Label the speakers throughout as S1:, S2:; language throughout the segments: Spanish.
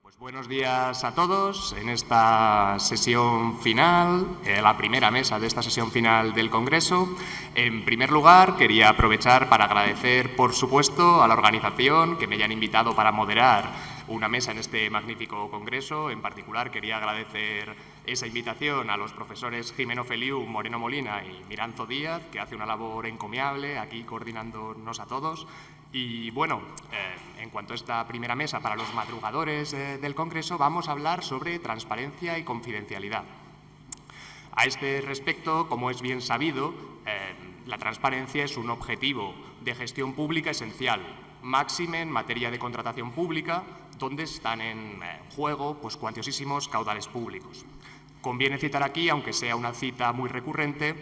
S1: Pues buenos días a todos en esta sesión final, la primera mesa de esta sesión final del Congreso. En primer lugar, quería aprovechar para agradecer, por supuesto, a la organización que me hayan invitado para moderar una mesa en este magnífico Congreso. En particular, quería agradecer esa invitación a los profesores Jimeno Feliu, Moreno Molina y Miranzo Díaz, que hace una labor encomiable aquí coordinándonos a todos. Y bueno, en cuanto a esta primera mesa para los madrugadores del Congreso, vamos a hablar sobre transparencia y confidencialidad. A este respecto, como es bien sabido, la transparencia es un objetivo de gestión pública esencial, máxime en materia de contratación pública, donde están en juego pues, cuantiosísimos caudales públicos. Conviene citar aquí, aunque sea una cita muy recurrente,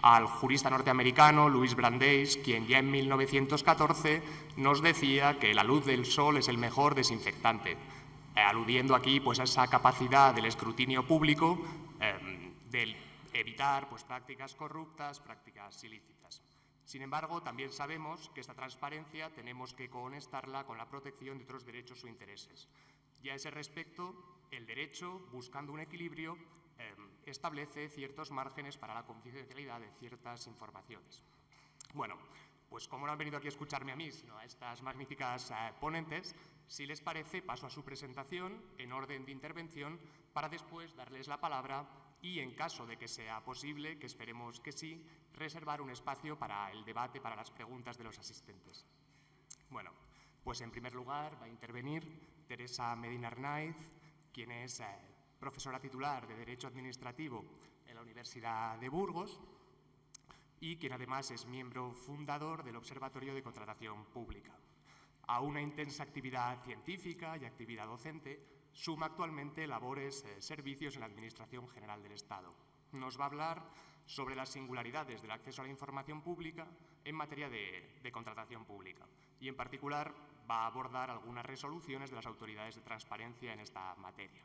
S1: al jurista norteamericano Louis Brandeis, quien ya en 1914 nos decía que la luz del sol es el mejor desinfectante, aludiendo aquí pues, a esa capacidad del escrutinio público de evitar pues, prácticas corruptas, prácticas ilícitas. Sin embargo, también sabemos que esta transparencia tenemos que conectarla con la protección de otros derechos o intereses. Y a ese respecto, el derecho, buscando un equilibrio, establece ciertos márgenes para la confidencialidad de ciertas informaciones. Bueno, pues como no han venido aquí a escucharme a mí, sino a estas magníficas ponentes, si les parece, paso a su presentación en orden de intervención para después darles la palabra y, en caso de que sea posible, que esperemos que sí, reservar un espacio para el debate, para las preguntas de los asistentes. Bueno, pues en primer lugar va a intervenir Teresa Medina Arnaiz, quien es profesora titular de Derecho Administrativo en la Universidad de Burgos y quien además es miembro fundador del Observatorio de Contratación Pública. A una intensa actividad científica y actividad docente, suma actualmente labores, servicios en la Administración General del Estado. Nos va a hablar sobre las singularidades del acceso a la información pública en materia de contratación pública y, en particular, va a abordar algunas resoluciones de las autoridades de transparencia en esta materia.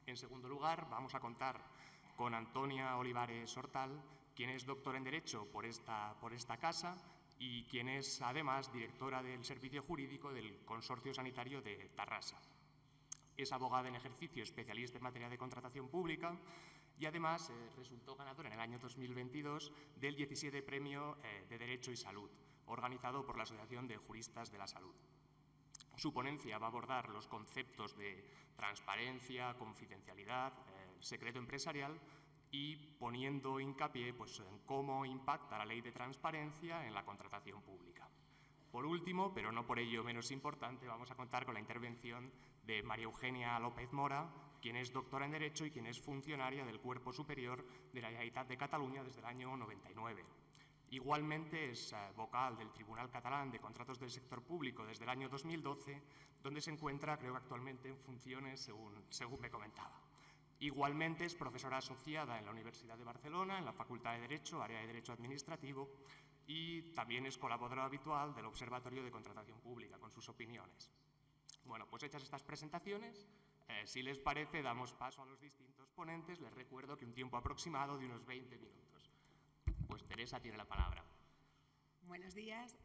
S1: En segundo lugar, vamos a contar con Antonia Olivares Hortal, quien es doctora en Derecho por esta casa y quien es, además, directora del Servicio Jurídico del Consorcio Sanitario de Tarrasa. Es abogada en ejercicio, especialista en materia de contratación pública y, además, resultó ganadora en el año 2022 del 17 Premio de Derecho y Salud, organizado por la Asociación de Juristas de la Salud. Su ponencia va a abordar los conceptos de transparencia, confidencialidad, secreto empresarial y poniendo hincapié pues, en cómo impacta la ley de transparencia en la contratación pública. Por último, pero no por ello menos importante, vamos a contar con la intervención de María Eugenia López Mora, quien es doctora en Derecho y quien es funcionaria del Cuerpo Superior de la Generalitat de Cataluña desde el año 99. Igualmente es vocal del Tribunal Catalán de Contratos del Sector Público desde el año 2012, donde se encuentra, creo que actualmente, en funciones, según me comentaba. Igualmente es profesora asociada en la Universidad de Barcelona, en la Facultad de Derecho, área de Derecho Administrativo, y también es colaboradora habitual del Observatorio de Contratación Pública, con sus opiniones. Bueno, pues hechas estas presentaciones, si les parece, damos paso a los distintos ponentes. Les recuerdo que un tiempo aproximado de unos 20 minutos. Pues Teresa tiene la palabra.
S2: Buenos días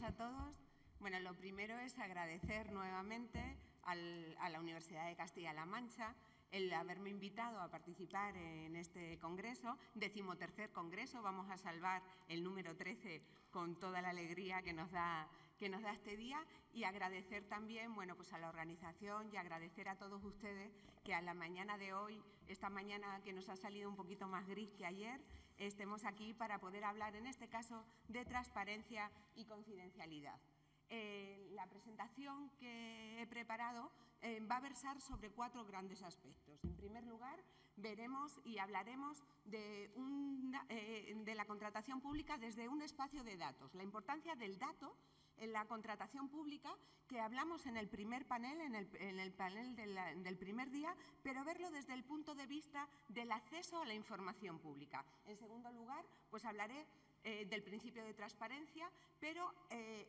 S2: a todos. Bueno, lo primero es agradecer nuevamente a la Universidad de Castilla-La Mancha el haberme invitado a participar en este congreso, 13º congreso. Vamos a salvar el número 13 con toda la alegría que nos da este día, y agradecer también pues a la organización y agradecer a todos ustedes que a la mañana de hoy, esta mañana que nos ha salido un poquito más gris que ayer, estemos aquí para poder hablar, en este caso, de transparencia y confidencialidad. La presentación que he preparado va a versar sobre 4 grandes aspectos. En primer lugar, veremos y hablaremos de la contratación pública desde un espacio de datos, la importancia del dato en la contratación pública, que hablamos en el primer panel, en el panel del primer día, pero verlo desde el punto de vista del acceso a la información pública. En segundo lugar, pues hablaré del principio de transparencia, pero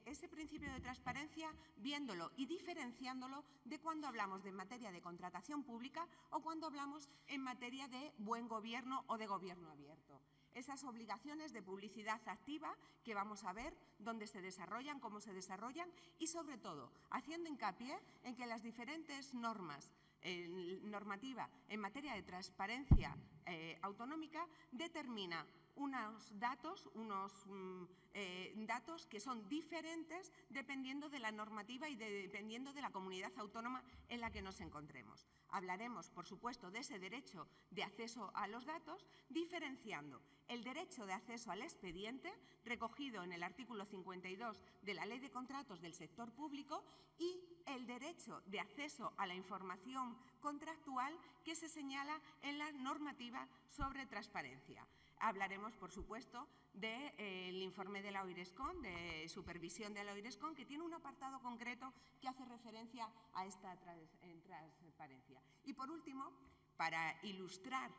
S2: ese principio de transparencia viéndolo y diferenciándolo de cuando hablamos de materia de contratación pública o cuando hablamos en materia de buen gobierno o de gobierno abierto. esas obligaciones de publicidad activa que vamos a ver dónde se desarrollan, cómo se desarrollan y, sobre todo, haciendo hincapié en que las diferentes normas normativa en materia de transparencia autonómica determina unos datos que son diferentes dependiendo de la normativa y dependiendo de la comunidad autónoma en la que nos encontremos. Hablaremos, por supuesto, de ese derecho de acceso a los datos, diferenciando el derecho de acceso al expediente, recogido en el artículo 52 de la Ley de Contratos del Sector Público, y el derecho de acceso a la información contractual que se señala en la normativa sobre transparencia. Hablaremos, por supuesto, del informe de la OIRESCON, de supervisión de la OIRESCON, que tiene un apartado concreto que hace referencia a esta transparencia. Y, por último, para ilustrar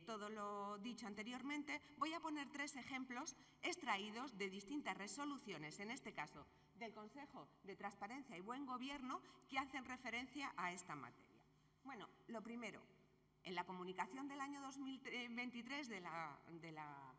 S2: todo lo dicho anteriormente, voy a poner 3 ejemplos extraídos de distintas resoluciones, en este caso del Consejo de Transparencia y Buen Gobierno, que hacen referencia a esta materia. Bueno, lo primero, en la comunicación del año 2023 de la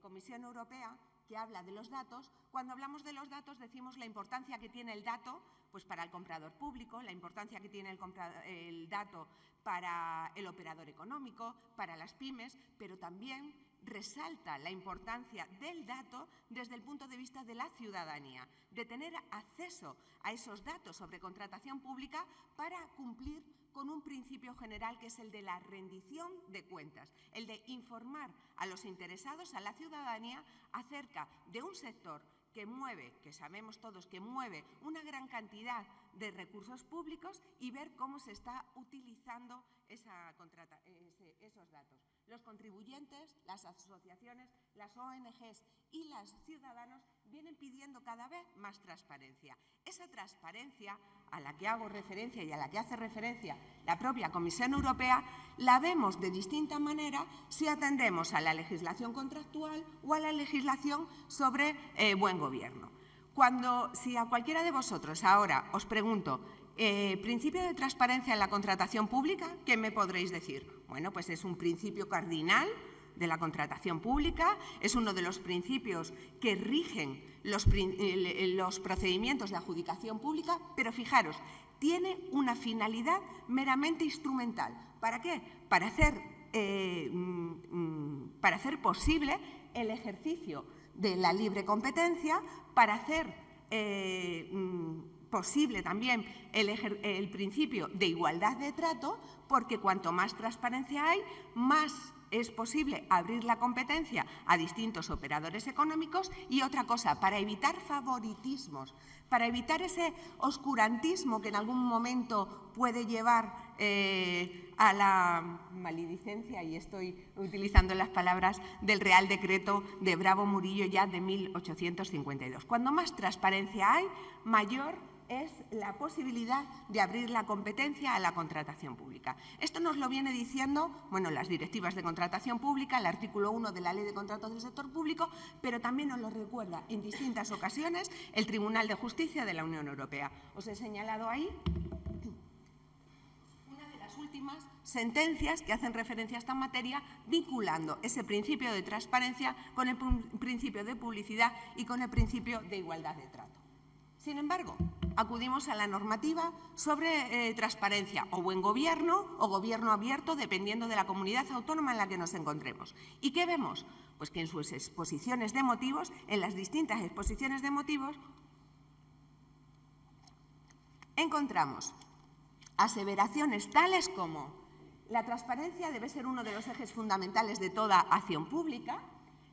S2: Comisión Europea, que habla de los datos, cuando hablamos de los datos decimos la importancia que tiene el dato pues, para el comprador público, la importancia que tiene el dato para el operador económico, para las pymes, pero también resalta la importancia del dato desde el punto de vista de la ciudadanía, de tener acceso a esos datos sobre contratación pública para cumplir con un principio general que es el de la rendición de cuentas, el de informar a los interesados, a la ciudadanía, acerca de un sector que mueve, que sabemos todos que mueve una gran cantidad de recursos públicos y ver cómo se está utilizando esos datos. Los contribuyentes, las asociaciones, las ONGs y los ciudadanos vienen pidiendo cada vez más transparencia. Esa transparencia a la que hago referencia y a la que hace referencia la propia Comisión Europea, la vemos de distinta manera si atendemos a la legislación contractual o a la legislación sobre buen gobierno. Si a cualquiera de vosotros ahora os pregunto, ¿principio de transparencia en la contratación pública? ¿Qué me podréis decir? Bueno, pues es un principio cardinal de la contratación pública, es uno de los principios que rigen los procedimientos de adjudicación pública, pero fijaros, tiene una finalidad meramente instrumental. ¿Para qué? Para hacer posible el ejercicio de la libre competencia, para hacer posible también el principio de igualdad de trato, porque cuanto más transparencia hay, más es posible abrir la competencia a distintos operadores económicos y otra cosa, para evitar favoritismos, para evitar ese oscurantismo que en algún momento puede llevar a la maledicencia, y estoy utilizando las palabras del Real Decreto de Bravo Murillo ya de 1852. Cuando más transparencia hay, mayor es la posibilidad de abrir la competencia a la contratación pública. Esto nos lo viene diciendo, bueno, las directivas de contratación pública, el artículo 1 de la Ley de Contratos del Sector Público, pero también nos lo recuerda en distintas ocasiones el Tribunal de Justicia de la Unión Europea. Os he señalado ahí una de las últimas sentencias que hacen referencia a esta materia, vinculando ese principio de transparencia con el principio de publicidad y con el principio de igualdad de trato. Sin embargo, acudimos a la normativa sobre transparencia o buen gobierno o gobierno abierto, dependiendo de la comunidad autónoma en la que nos encontremos. ¿Y qué vemos? Pues que en sus exposiciones de motivos, en las distintas exposiciones de motivos, encontramos aseveraciones tales como: la transparencia debe ser uno de los ejes fundamentales de toda acción pública,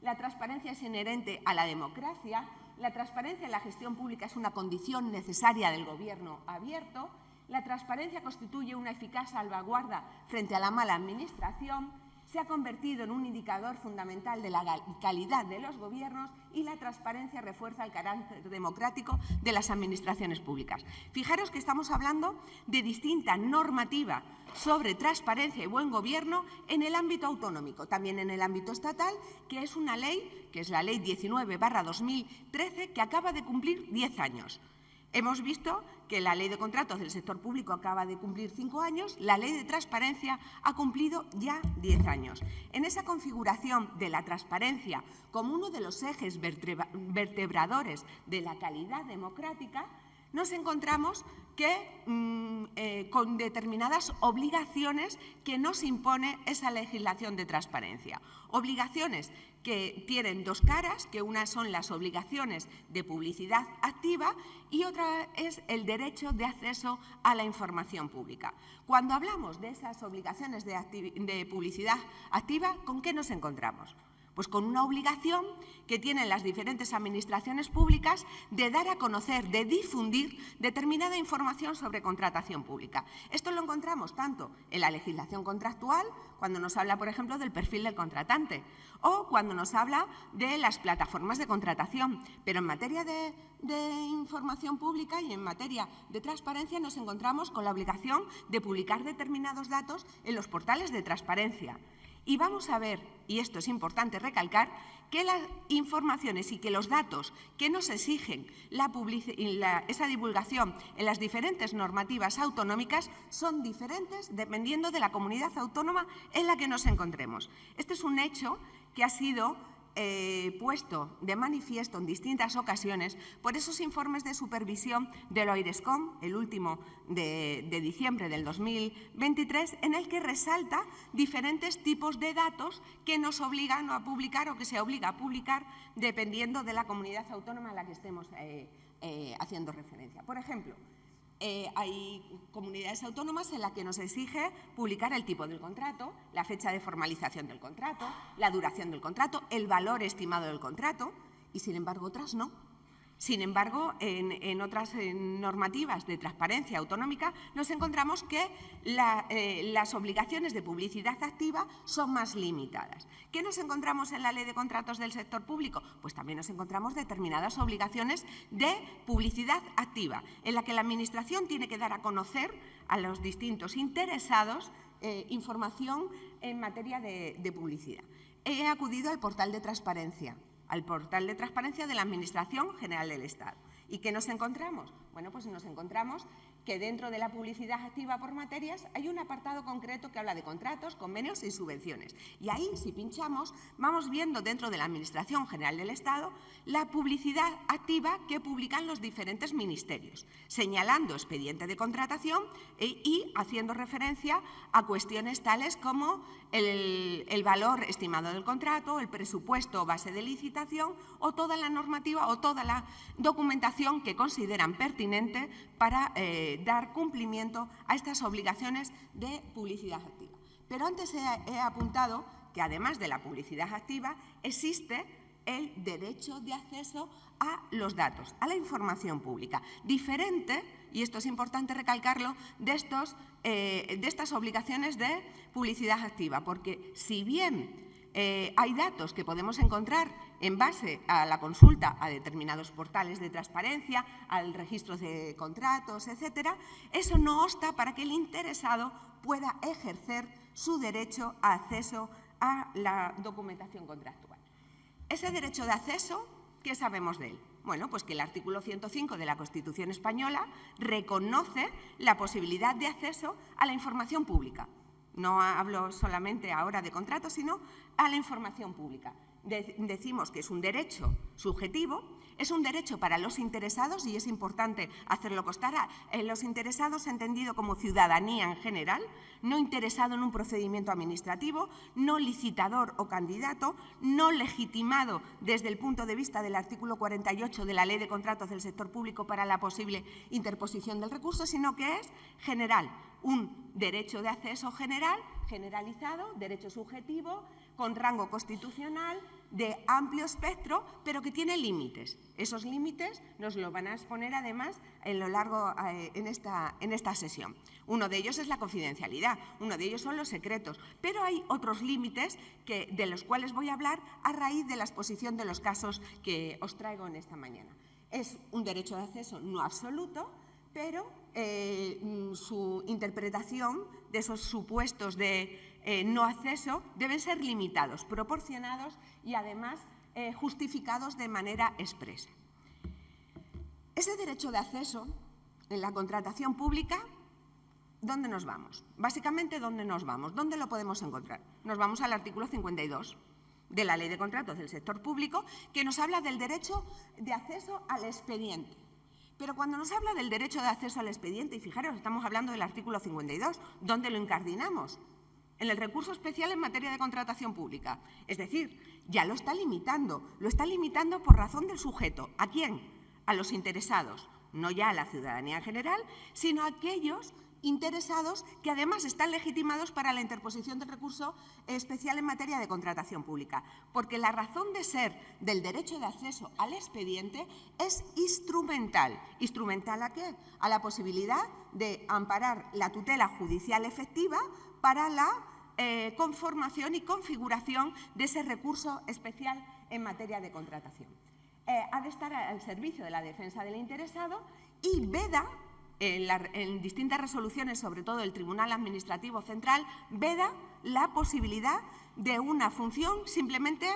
S2: la transparencia es inherente a la democracia, la transparencia en la gestión pública es una condición necesaria del gobierno abierto, la transparencia constituye una eficaz salvaguarda frente a la mala administración, se ha convertido en un indicador fundamental de la calidad de los gobiernos y la transparencia refuerza el carácter democrático de las administraciones públicas. Fijaros que estamos hablando de distinta normativa sobre transparencia y buen gobierno en el ámbito autonómico, también en el ámbito estatal, que es una ley, que es la Ley 19/2013, que acaba de cumplir 10 años. Hemos visto que la Ley de Contratos del sector público acaba de cumplir 5 años, la Ley de Transparencia ha cumplido ya 10 años. En esa configuración de la transparencia como uno de los ejes vertebradores de la calidad democrática, nos encontramos que con determinadas obligaciones que nos impone esa legislación de transparencia. Obligaciones que tienen dos caras, que una son las obligaciones de publicidad activa y otra es el derecho de acceso a la información pública. Cuando hablamos de esas obligaciones de publicidad activa, ¿con qué nos encontramos? Pues con una obligación que tienen las diferentes administraciones públicas de dar a conocer, de difundir determinada información sobre contratación pública. Esto lo encontramos tanto en la legislación contractual, cuando nos habla, por ejemplo, del perfil del contratante, o cuando nos habla de las plataformas de contratación. Pero en materia de información pública y en materia de transparencia nos encontramos con la obligación de publicar determinados datos en los portales de transparencia. Y vamos a ver, y esto es importante recalcar, que las informaciones y que los datos que nos exigen esa divulgación en las diferentes normativas autonómicas son diferentes dependiendo de la comunidad autónoma en la que nos encontremos. Este es un hecho que ha sido puesto de manifiesto en distintas ocasiones por esos informes de supervisión del OIRESCOM, el último de diciembre del 2023, en el que resalta diferentes tipos de datos que nos obligan a publicar o que se obliga a publicar dependiendo de la comunidad autónoma a la que estemos haciendo referencia. Por ejemplo, hay comunidades autónomas en las que nos exige publicar el tipo del contrato, la fecha de formalización del contrato, la duración del contrato, el valor estimado del contrato y, sin embargo, otras no. Sin embargo, en otras normativas de transparencia autonómica nos encontramos que las obligaciones de publicidad activa son más limitadas. ¿Qué nos encontramos en la Ley de Contratos del sector público? Pues también nos encontramos determinadas obligaciones de publicidad activa, en la que la Administración tiene que dar a conocer a los distintos interesados información en materia de publicidad. He acudido al portal de transparencia de la Administración General del Estado. ¿Y qué nos encontramos? Bueno, pues nos encontramos que dentro de la publicidad activa por materias hay un apartado concreto que habla de contratos, convenios y subvenciones. Y ahí, si pinchamos, vamos viendo dentro de la Administración General del Estado la publicidad activa que publican los diferentes ministerios, señalando expediente de contratación y haciendo referencia a cuestiones tales como el valor estimado del contrato, el presupuesto o base de licitación o toda la normativa o toda la documentación que consideran pertinente para dar cumplimiento a estas obligaciones de publicidad activa. Pero antes he apuntado que además de la publicidad activa existe el derecho de acceso a los datos, a la información pública, diferente, y esto es importante recalcarlo, de estas obligaciones de publicidad activa, porque si bien hay datos que podemos encontrar en base a la consulta a determinados portales de transparencia, al registro de contratos, etcétera, eso no obsta para que el interesado pueda ejercer su derecho a acceso a la documentación contractual. Ese derecho de acceso, ¿qué sabemos de él? Bueno, pues que el artículo 105 de la Constitución española reconoce la posibilidad de acceso a la información pública. No hablo solamente ahora de contratos, sino a la información pública. Decimos que es un derecho subjetivo, es un derecho para los interesados y es importante hacerlo constar, los interesados entendido como ciudadanía en general, no interesado en un procedimiento administrativo, no licitador o candidato, no legitimado desde el punto de vista del artículo 48 de la Ley de Contratos del sector público para la posible interposición del recurso, sino que es general, un derecho de acceso general, generalizado, derecho subjetivo, con rango constitucional, de amplio espectro, pero que tiene límites. Esos límites nos lo van a exponer además en esta sesión. Uno de ellos es la confidencialidad, uno de ellos son los secretos, pero hay otros límites de los cuales voy a hablar a raíz de la exposición de los casos que os traigo en esta mañana. Es un derecho de acceso no absoluto, pero su interpretación de esos supuestos de no acceso deben ser limitados, proporcionados y además justificados de manera expresa. Ese derecho de acceso en la contratación pública, ¿dónde nos vamos? Básicamente, ¿dónde nos vamos? ¿Dónde lo podemos encontrar? Nos vamos al artículo 52 de la Ley de Contratos del Sector Público, que nos habla del derecho de acceso al expediente. Pero cuando nos habla del derecho de acceso al expediente, y fijaros, estamos hablando del artículo 52, ¿dónde lo incardinamos? En el recurso especial en materia de contratación pública. Es decir, ya lo está limitando por razón del sujeto. ¿A quién? A los interesados, no ya a la ciudadanía en general, sino a aquellos interesados que además están legitimados para la interposición del recurso especial en materia de contratación pública. Porque la razón de ser del derecho de acceso al expediente es instrumental. ¿Instrumental a qué? A la posibilidad de amparar la tutela judicial efectiva para la conformación y configuración de ese recurso especial en materia de contratación. Ha de estar al servicio de la defensa del interesado y veda, en distintas resoluciones, sobre todo el Tribunal Administrativo Central, veda la posibilidad de una función simplemente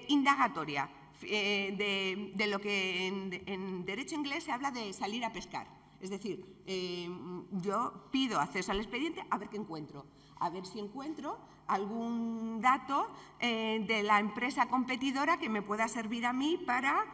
S2: indagatoria, de lo que en derecho inglés se habla de salir a pescar. Es decir, yo pido acceso al expediente a ver qué encuentro, a ver si encuentro algún dato de la empresa competidora que me pueda servir a mí para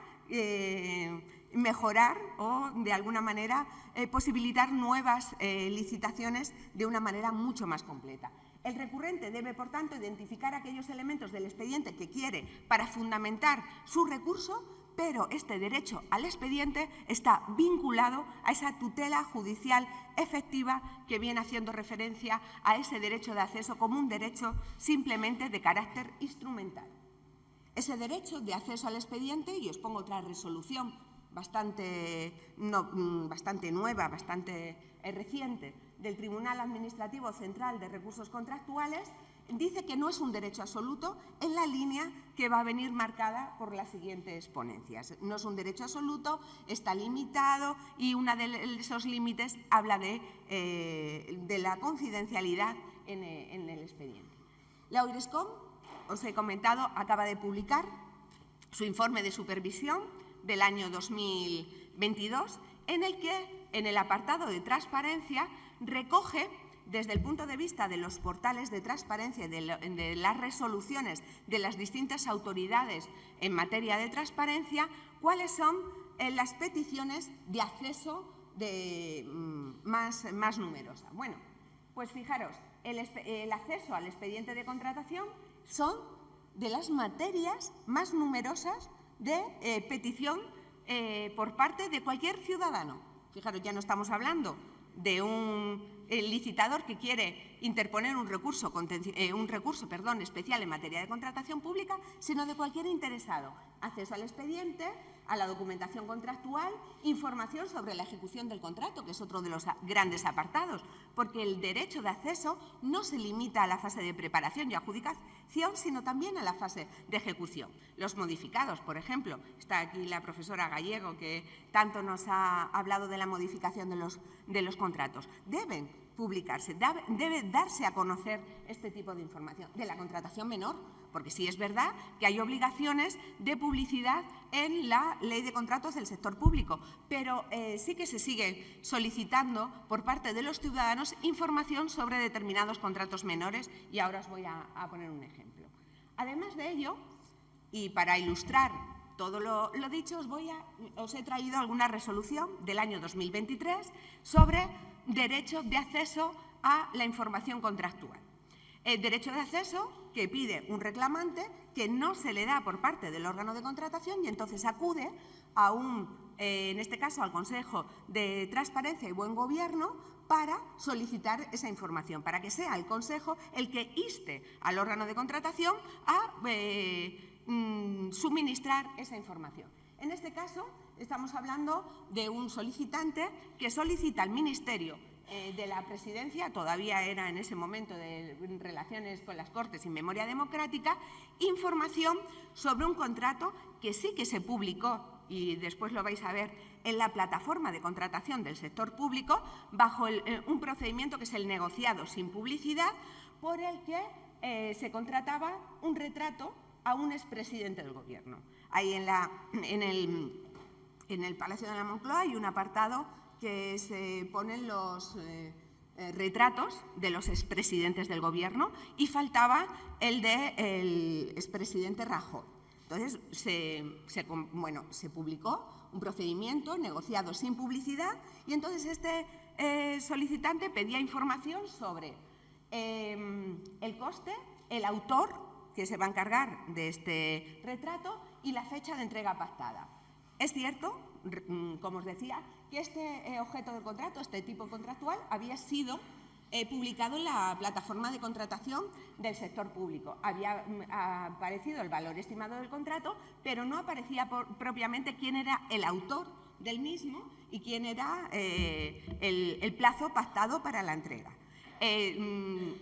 S2: mejorar o, de alguna manera, posibilitar nuevas licitaciones de una manera mucho más completa. El recurrente debe, por tanto, identificar aquellos elementos del expediente que quiere para fundamentar su recurso, pero este derecho al expediente está vinculado a esa tutela judicial efectiva que viene haciendo referencia a ese derecho de acceso como un derecho simplemente de carácter instrumental. Ese derecho de acceso al expediente, y os pongo otra resolución bastante nueva, bastante reciente, del Tribunal Administrativo Central de Recursos Contractuales, dice que no es un derecho absoluto en la línea que va a venir marcada por las siguientes ponencias. No es un derecho absoluto, está limitado y uno de esos límites habla de la confidencialidad en el expediente. La Eurescom, os he comentado, acaba de publicar su informe de supervisión del año 2022, en el que, en el apartado de transparencia, recoge, desde el punto de vista de los portales de transparencia y de las resoluciones de las distintas autoridades en materia de transparencia, cuáles son las peticiones de acceso más numerosas. Bueno, pues fijaros, el acceso al expediente de contratación son de las materias más numerosas de petición por parte de cualquier ciudadano. Fijaros, ya no estamos hablando de un licitador que quiere interponer un recurso especial en materia de contratación pública, sino de cualquier interesado. Acceso al expediente, a la documentación contractual, información sobre la ejecución del contrato, que es otro de los grandes apartados, porque el derecho de acceso no se limita a la fase de preparación y adjudicación, sino también a la fase de ejecución. Los modificados, por ejemplo, está aquí la profesora Gallego, que tanto nos ha hablado de la modificación de los contratos. Deben publicarse, debe darse a conocer este tipo de información. De la contratación menor, porque sí es verdad que hay obligaciones de publicidad en la Ley de Contratos del Sector Público, pero sí que se sigue solicitando por parte de los ciudadanos información sobre determinados contratos menores, y ahora os voy a poner un ejemplo. Además de ello, y para ilustrar todo lo dicho, os he traído alguna resolución del año 2023 sobre derecho de acceso a la información contractual. El derecho de acceso que pide un reclamante que no se le da por parte del órgano de contratación, y entonces acude a en este caso al Consejo de Transparencia y Buen Gobierno para solicitar esa información, para que sea el Consejo el que inste al órgano de contratación a suministrar esa información. En este caso, estamos hablando de un solicitante que solicita al Ministerio de la Presidencia, todavía era en ese momento de relaciones con las Cortes y Memoria Democrática, información sobre un contrato que sí que se publicó, y después lo vais a ver, en la plataforma de contratación del sector público, bajo un procedimiento que es el negociado sin publicidad, por el que se contrataba un retrato a un expresidente del Gobierno. Ahí en En el Palacio de la Moncloa hay un apartado que se ponen los retratos de los expresidentes del Gobierno y faltaba el del expresidente Rajoy. Entonces, se publicó un procedimiento negociado sin publicidad y entonces este solicitante pedía información sobre el coste, el autor que se va a encargar de este retrato y la fecha de entrega pactada. Es cierto, como os decía, que este objeto del contrato, este tipo contractual, había sido publicado en la plataforma de contratación del sector público. Había aparecido el valor estimado del contrato, pero no aparecía propiamente quién era el autor del mismo y quién era el plazo pactado para la entrega.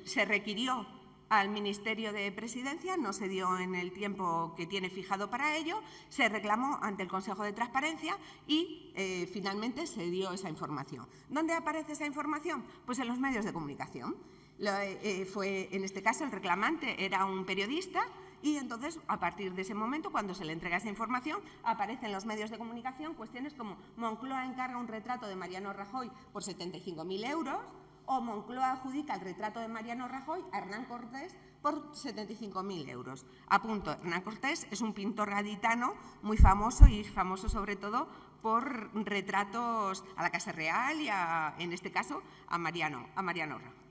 S2: Se requirió al Ministerio de Presidencia, no se dio en el tiempo que tiene fijado para ello, se reclamó ante el Consejo de Transparencia y finalmente se dio esa información. ¿Dónde aparece esa información? Pues en los medios de comunicación. En este caso, el reclamante era un periodista y entonces, a partir de ese momento, cuando se le entrega esa información, aparecen en los medios de comunicación cuestiones como Moncloa encarga un retrato de Mariano Rajoy por 75.000 euros, o Moncloa adjudica el retrato de Mariano Rajoy a Hernán Cortés por 75.000 euros. Apunto, Hernán Cortés es un pintor gaditano muy famoso y famoso sobre todo por retratos a la Casa Real y, en este caso, a Mariano Rajoy.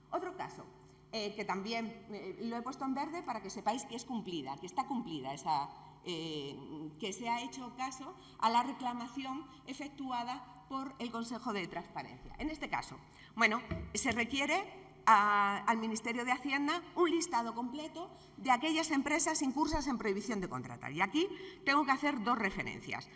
S2: Otro caso, que también lo he puesto en verde para que sepáis que es cumplida, que está cumplida que se ha hecho caso a la reclamación efectuada por el Consejo de Transparencia. En este caso, se requiere al Ministerio de Hacienda un listado completo de aquellas empresas incursas en prohibición de contratar. Y aquí tengo que hacer dos referencias.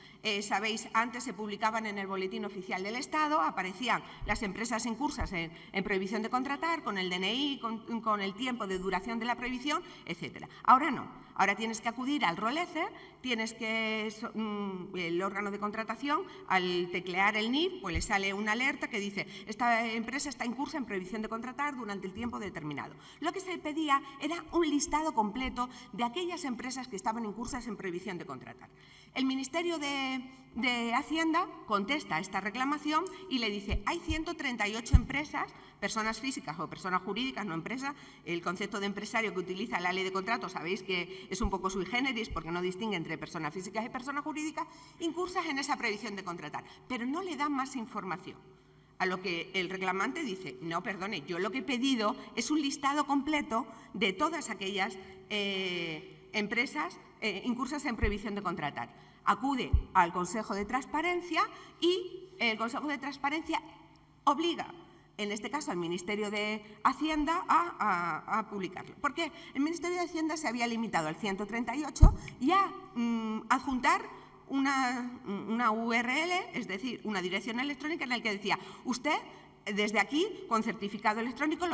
S2: Sabéis, antes se publicaban en el Boletín Oficial del Estado, aparecían las empresas incursas en prohibición de contratar, con el DNI, con el tiempo de duración de la prohibición, etcétera. Ahora no. Ahora tienes que acudir al ROLECE, el órgano de contratación, al teclear el NIF, pues le sale una alerta que dice esta empresa está incursa en prohibición de contratar durante el tiempo determinado. Lo que se pedía era un listado completo de aquellas empresas que estaban incursas en prohibición de contratar. El Ministerio de Hacienda contesta a esta reclamación y le dice hay 138 empresas, personas físicas o personas jurídicas, no empresas. El concepto de empresario que utiliza la ley de contratos sabéis que es un poco sui generis porque no distingue entre personas físicas y personas jurídicas incursas en esa prohibición de contratar, pero no le da más información. A lo que el reclamante dice, no, perdone, yo lo que he pedido es un listado completo de todas aquellas empresas incursas en prohibición de contratar. Acude al Consejo de Transparencia y el Consejo de Transparencia obliga, en este caso al Ministerio de Hacienda, a publicarlo. ¿Por qué? El Ministerio de Hacienda se había limitado al 138 y a adjuntar una URL, es decir, una dirección electrónica en la que decía usted desde aquí con certificado electrónico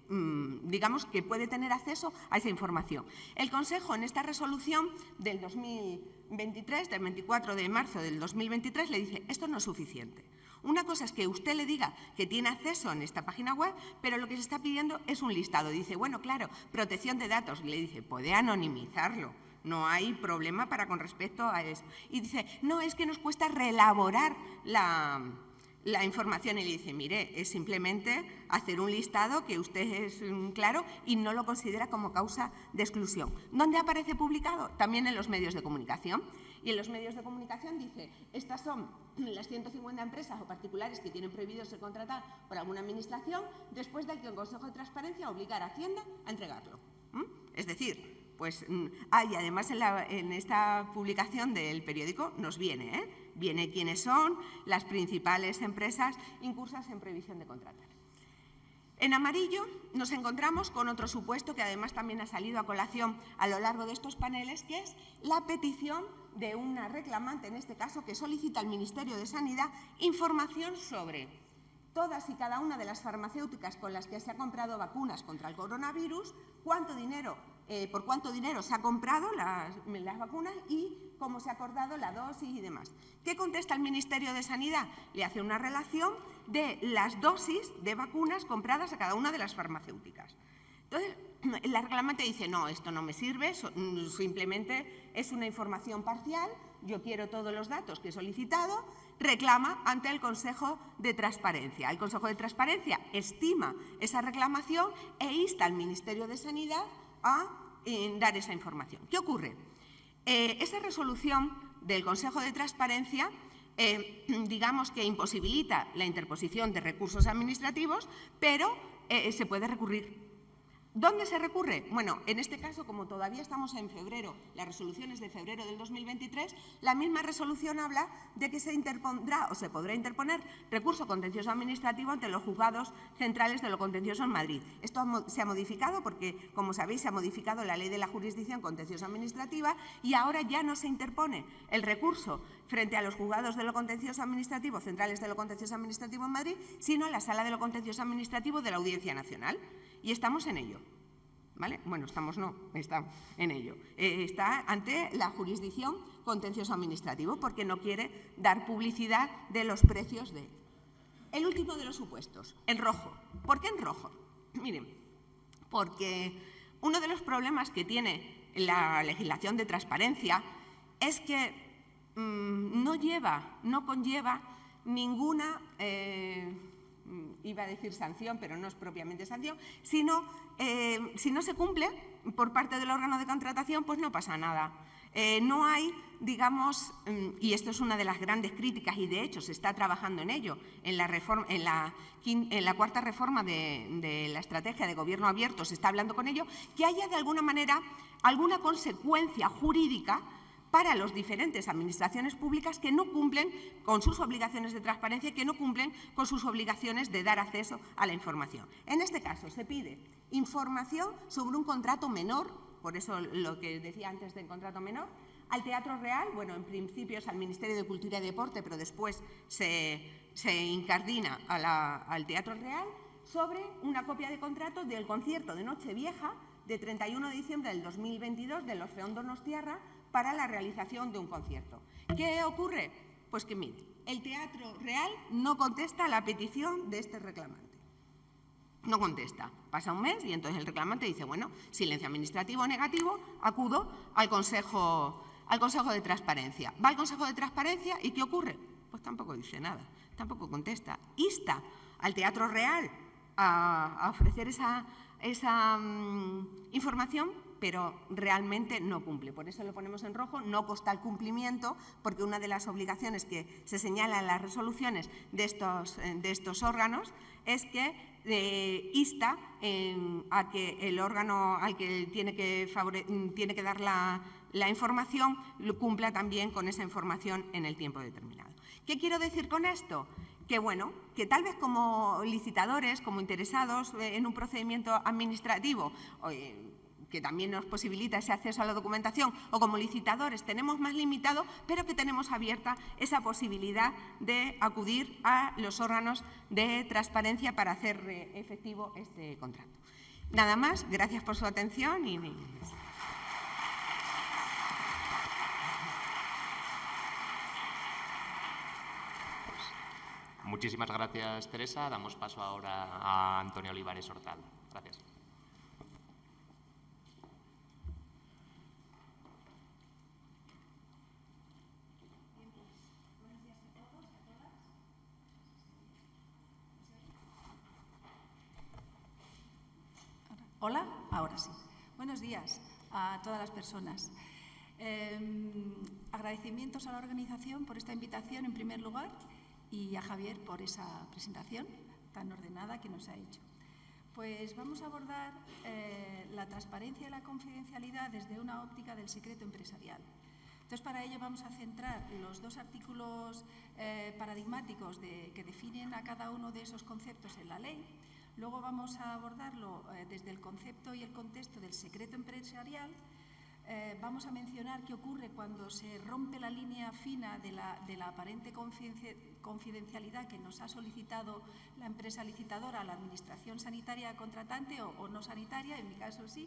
S2: digamos que puede tener acceso a esa información. El Consejo en esta resolución del 2023, del 24 de marzo del 2023, le dice esto no es suficiente. Una cosa es que usted le diga que tiene acceso en esta página web, pero lo que se está pidiendo es un listado. Dice, bueno, claro, protección de datos. Le dice, puede anonimizarlo. No hay problema con respecto a eso. Y dice, no, es que nos cuesta reelaborar la información. Y le dice, mire, es simplemente hacer un listado que usted es claro y no lo considera como causa de exclusión. ¿Dónde aparece publicado? También en los medios de comunicación. Y en los medios de comunicación dice, estas son las 150 empresas o particulares que tienen prohibido ser contratadas por alguna administración después de que el Consejo de Transparencia obligara a Hacienda a entregarlo. Es decir, y además en esta publicación del periódico nos viene quiénes son las principales empresas incursas en prohibición de contratar. En amarillo nos encontramos con otro supuesto que además también ha salido a colación a lo largo de estos paneles, que es la petición de una reclamante, en este caso, que solicita al Ministerio de Sanidad información sobre todas y cada una de las farmacéuticas con las que se ha comprado vacunas contra el coronavirus, por cuánto dinero se ha comprado las vacunas y cómo se ha acordado la dosis y demás. ¿Qué contesta el Ministerio de Sanidad? Le hace una relación de las dosis de vacunas compradas a cada una de las farmacéuticas. Entonces, la reclamante dice, no, esto no me sirve, simplemente es una información parcial, yo quiero todos los datos que he solicitado, reclama ante el Consejo de Transparencia. El Consejo de Transparencia estima esa reclamación e insta al Ministerio de Sanidad a dar esa información. ¿Qué ocurre? Esa resolución del Consejo de Transparencia digamos que imposibilita la interposición de recursos administrativos, pero se puede recurrir. ¿Dónde se recurre? Bueno, en este caso, como todavía estamos en febrero, la resolución es de febrero del 2023, la misma resolución habla de que se interpondrá o se podrá interponer recurso contencioso administrativo ante los juzgados centrales de lo contencioso en Madrid. Esto se ha modificado porque, como sabéis, se ha modificado la ley de la jurisdicción contencioso administrativa y ahora ya no se interpone el recurso frente a los juzgados de lo contencioso administrativo centrales de lo contencioso administrativo en Madrid, sino la Sala de lo contencioso administrativo de la Audiencia Nacional. Y estamos en ello, ¿vale? Bueno, estamos en ello. Está ante la jurisdicción contencioso administrativo porque no quiere dar publicidad de los precios de... El último de los supuestos, en rojo. ¿Por qué en rojo? Miren, porque uno de los problemas que tiene la legislación de transparencia es que no conlleva ninguna... iba a decir sanción, pero no es propiamente sanción, sino si no se cumple por parte del órgano de contratación, pues no pasa nada. No hay, digamos, y esto es una de las grandes críticas y de hecho se está trabajando en ello, en la cuarta reforma de la estrategia de gobierno abierto se está hablando con ello, que haya de alguna manera alguna consecuencia jurídica para las diferentes administraciones públicas que no cumplen con sus obligaciones de transparencia y que no cumplen con sus obligaciones de dar acceso a la información. En este caso se pide información sobre un contrato menor, por eso lo que decía antes del contrato menor, al Teatro Real, bueno, en principio es al Ministerio de Cultura y Deporte, pero después se incardina al Teatro Real, sobre una copia de contrato del concierto de Nochevieja de 31 de diciembre del 2022 del Orfeón Donostiarra para la realización de un concierto. ¿Qué ocurre? Pues que, mire, el Teatro Real no contesta a la petición de este reclamante. No contesta. Pasa un mes y entonces el reclamante dice, bueno, silencio administrativo negativo, acudo al Consejo de Transparencia. Va al Consejo de Transparencia y ¿qué ocurre? Pues tampoco dice nada, tampoco contesta. Insta al Teatro Real a ofrecer esa información, pero realmente no cumple. Por eso lo ponemos en rojo, no consta el cumplimiento, porque una de las obligaciones que se señala en las resoluciones de estos órganos es que insta a que el órgano al que tiene que dar la información cumpla también con esa información en el tiempo determinado. ¿Qué quiero decir con esto? Que, bueno, que tal vez como licitadores, como interesados en un procedimiento administrativo, que también nos posibilita ese acceso a la documentación, o como licitadores tenemos más limitado, pero que tenemos abierta esa posibilidad de acudir a los órganos de transparencia para hacer efectivo este contrato. Nada más, gracias por su atención y...
S1: Muchísimas gracias, Teresa. Damos paso ahora a Antonio Olivares Hortal. Gracias.
S3: Hola, ahora sí. Buenos días a todas las personas. Agradecimientos a la organización por esta invitación en primer lugar y a Javier por esa presentación tan ordenada que nos ha hecho. Pues vamos a abordar la transparencia y la confidencialidad desde una óptica del secreto empresarial. Entonces, para ello vamos a centrar los dos artículos paradigmáticos que definen a cada uno de esos conceptos en la ley. Luego vamos a abordarlo desde el concepto y el contexto del secreto empresarial. Vamos a mencionar qué ocurre cuando se rompe la línea fina de la aparente confidencialidad que nos ha solicitado la empresa licitadora a la administración sanitaria contratante o no sanitaria, en mi caso sí.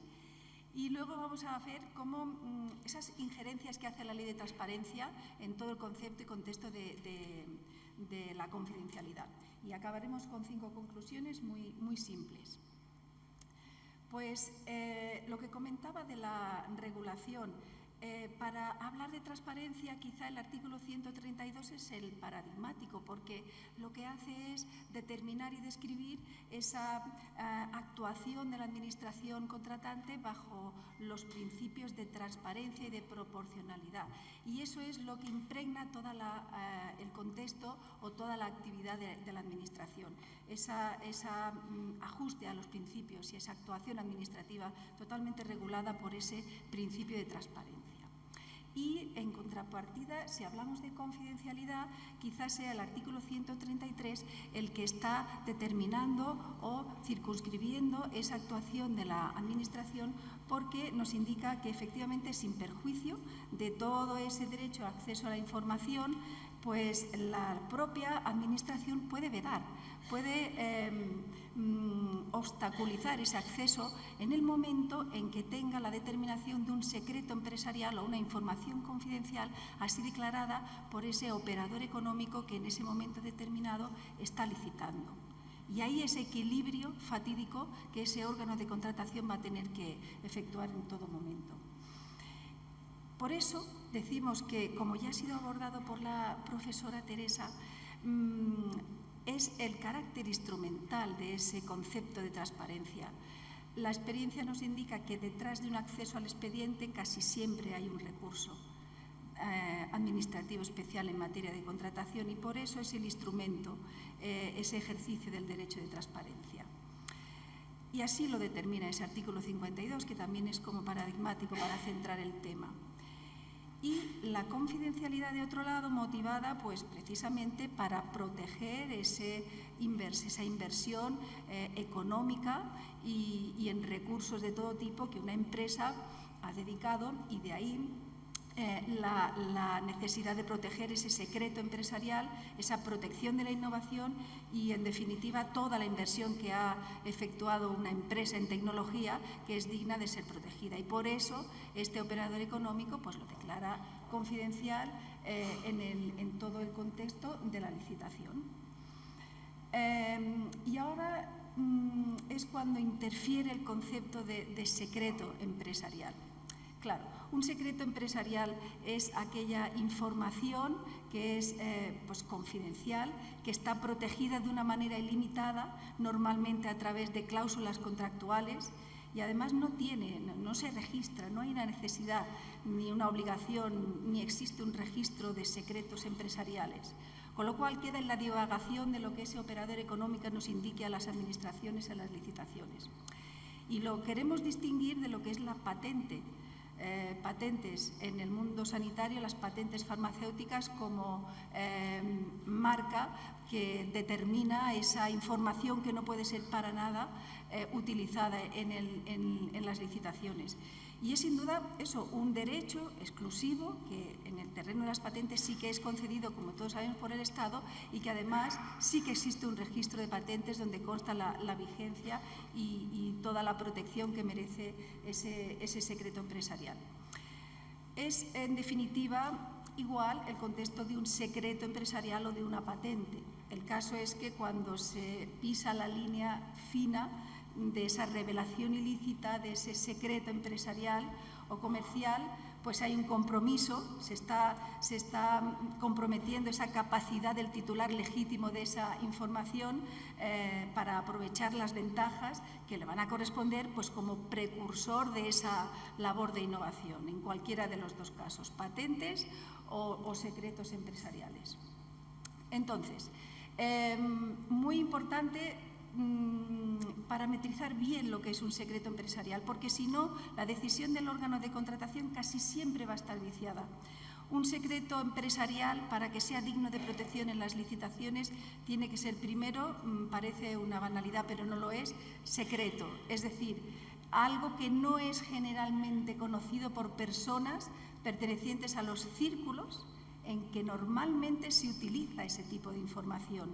S3: Y luego vamos a ver cómo esas injerencias que hace la ley de transparencia en todo el concepto y contexto de la confidencialidad. Y acabaremos con 5 conclusiones muy simples. Pues lo que comentaba de la regulación, para hablar de transparencia quizá el artículo 132 es el paradigmático, porque lo que hace es determinar y describir esa actuación de la administración contratante bajo los principios de transparencia y de proporcionalidad. Y eso es lo que impregna todo el contexto o toda la actividad de la administración. Ese ajuste a los principios y esa actuación administrativa totalmente regulada por ese principio de transparencia. Y, en contrapartida, si hablamos de confidencialidad, quizás sea el artículo 133 el que está determinando o circunscribiendo esa actuación de la Administración, porque nos indica que, efectivamente, sin perjuicio de todo ese derecho a acceso a la información, pues la propia Administración puede vedar, puede obstaculizar ese acceso en el momento en que tenga la determinación de un secreto empresarial o una información confidencial así declarada por ese operador económico que en ese momento determinado está licitando. Y ahí ese equilibrio fatídico que ese órgano de contratación va a tener que efectuar en todo momento. Por eso decimos que, como ya ha sido abordado por la profesora Teresa, es el carácter instrumental de ese concepto de transparencia. La experiencia nos indica que detrás de un acceso al expediente casi siempre hay un recurso administrativo especial en materia de contratación, y por eso es el instrumento, ese ejercicio del derecho de transparencia. Y así lo determina ese artículo 52, que también es como paradigmático para centrar el tema. Y la confidencialidad, de otro lado, motivada pues precisamente para proteger esa inversión económica y en recursos de todo tipo que una empresa ha dedicado, y de ahí la necesidad de proteger ese secreto empresarial, esa protección de la innovación y, en definitiva, toda la inversión que ha efectuado una empresa en tecnología, que es digna de ser protegida. Y por eso este operador económico pues lo declara confidencial en todo el contexto de la licitación. Y ahora es cuando interfiere el concepto de secreto empresarial. Claro, un secreto empresarial es aquella información que es pues confidencial, que está protegida de una manera ilimitada, normalmente a través de cláusulas contractuales, y además no se registra, no hay una necesidad ni una obligación, ni existe un registro de secretos empresariales. Con lo cual queda en la divagación de lo que ese operador económico nos indique a las administraciones, a las licitaciones. Y lo queremos distinguir de lo que es la patente. Patentes en el mundo sanitario, las patentes farmacéuticas como marca que determina esa información que no puede ser para nada utilizada en las licitaciones. Y es sin duda eso, un derecho exclusivo que en el terreno de las patentes sí que es concedido, como todos sabemos, por el Estado, y que además sí que existe un registro de patentes donde consta la vigencia y toda la protección que merece ese secreto empresarial. Es, en definitiva, igual el contexto de un secreto empresarial o de una patente. El caso es que cuando se pisa la línea fina de esa revelación ilícita, de ese secreto empresarial o comercial, pues hay un compromiso, se está comprometiendo esa capacidad del titular legítimo de esa información para aprovechar las ventajas que le van a corresponder pues como precursor de esa labor de innovación, en cualquiera de los dos casos, patentes o secretos empresariales. Entonces, muy importante parametrizar bien lo que es un secreto empresarial, porque si no, la decisión del órgano de contratación casi siempre va a estar viciada. Un secreto empresarial, para que sea digno de protección en las licitaciones, tiene que ser primero, parece una banalidad, pero no lo es, secreto, es decir, algo que no es generalmente conocido por personas pertenecientes a los círculos en que normalmente se utiliza ese tipo de información.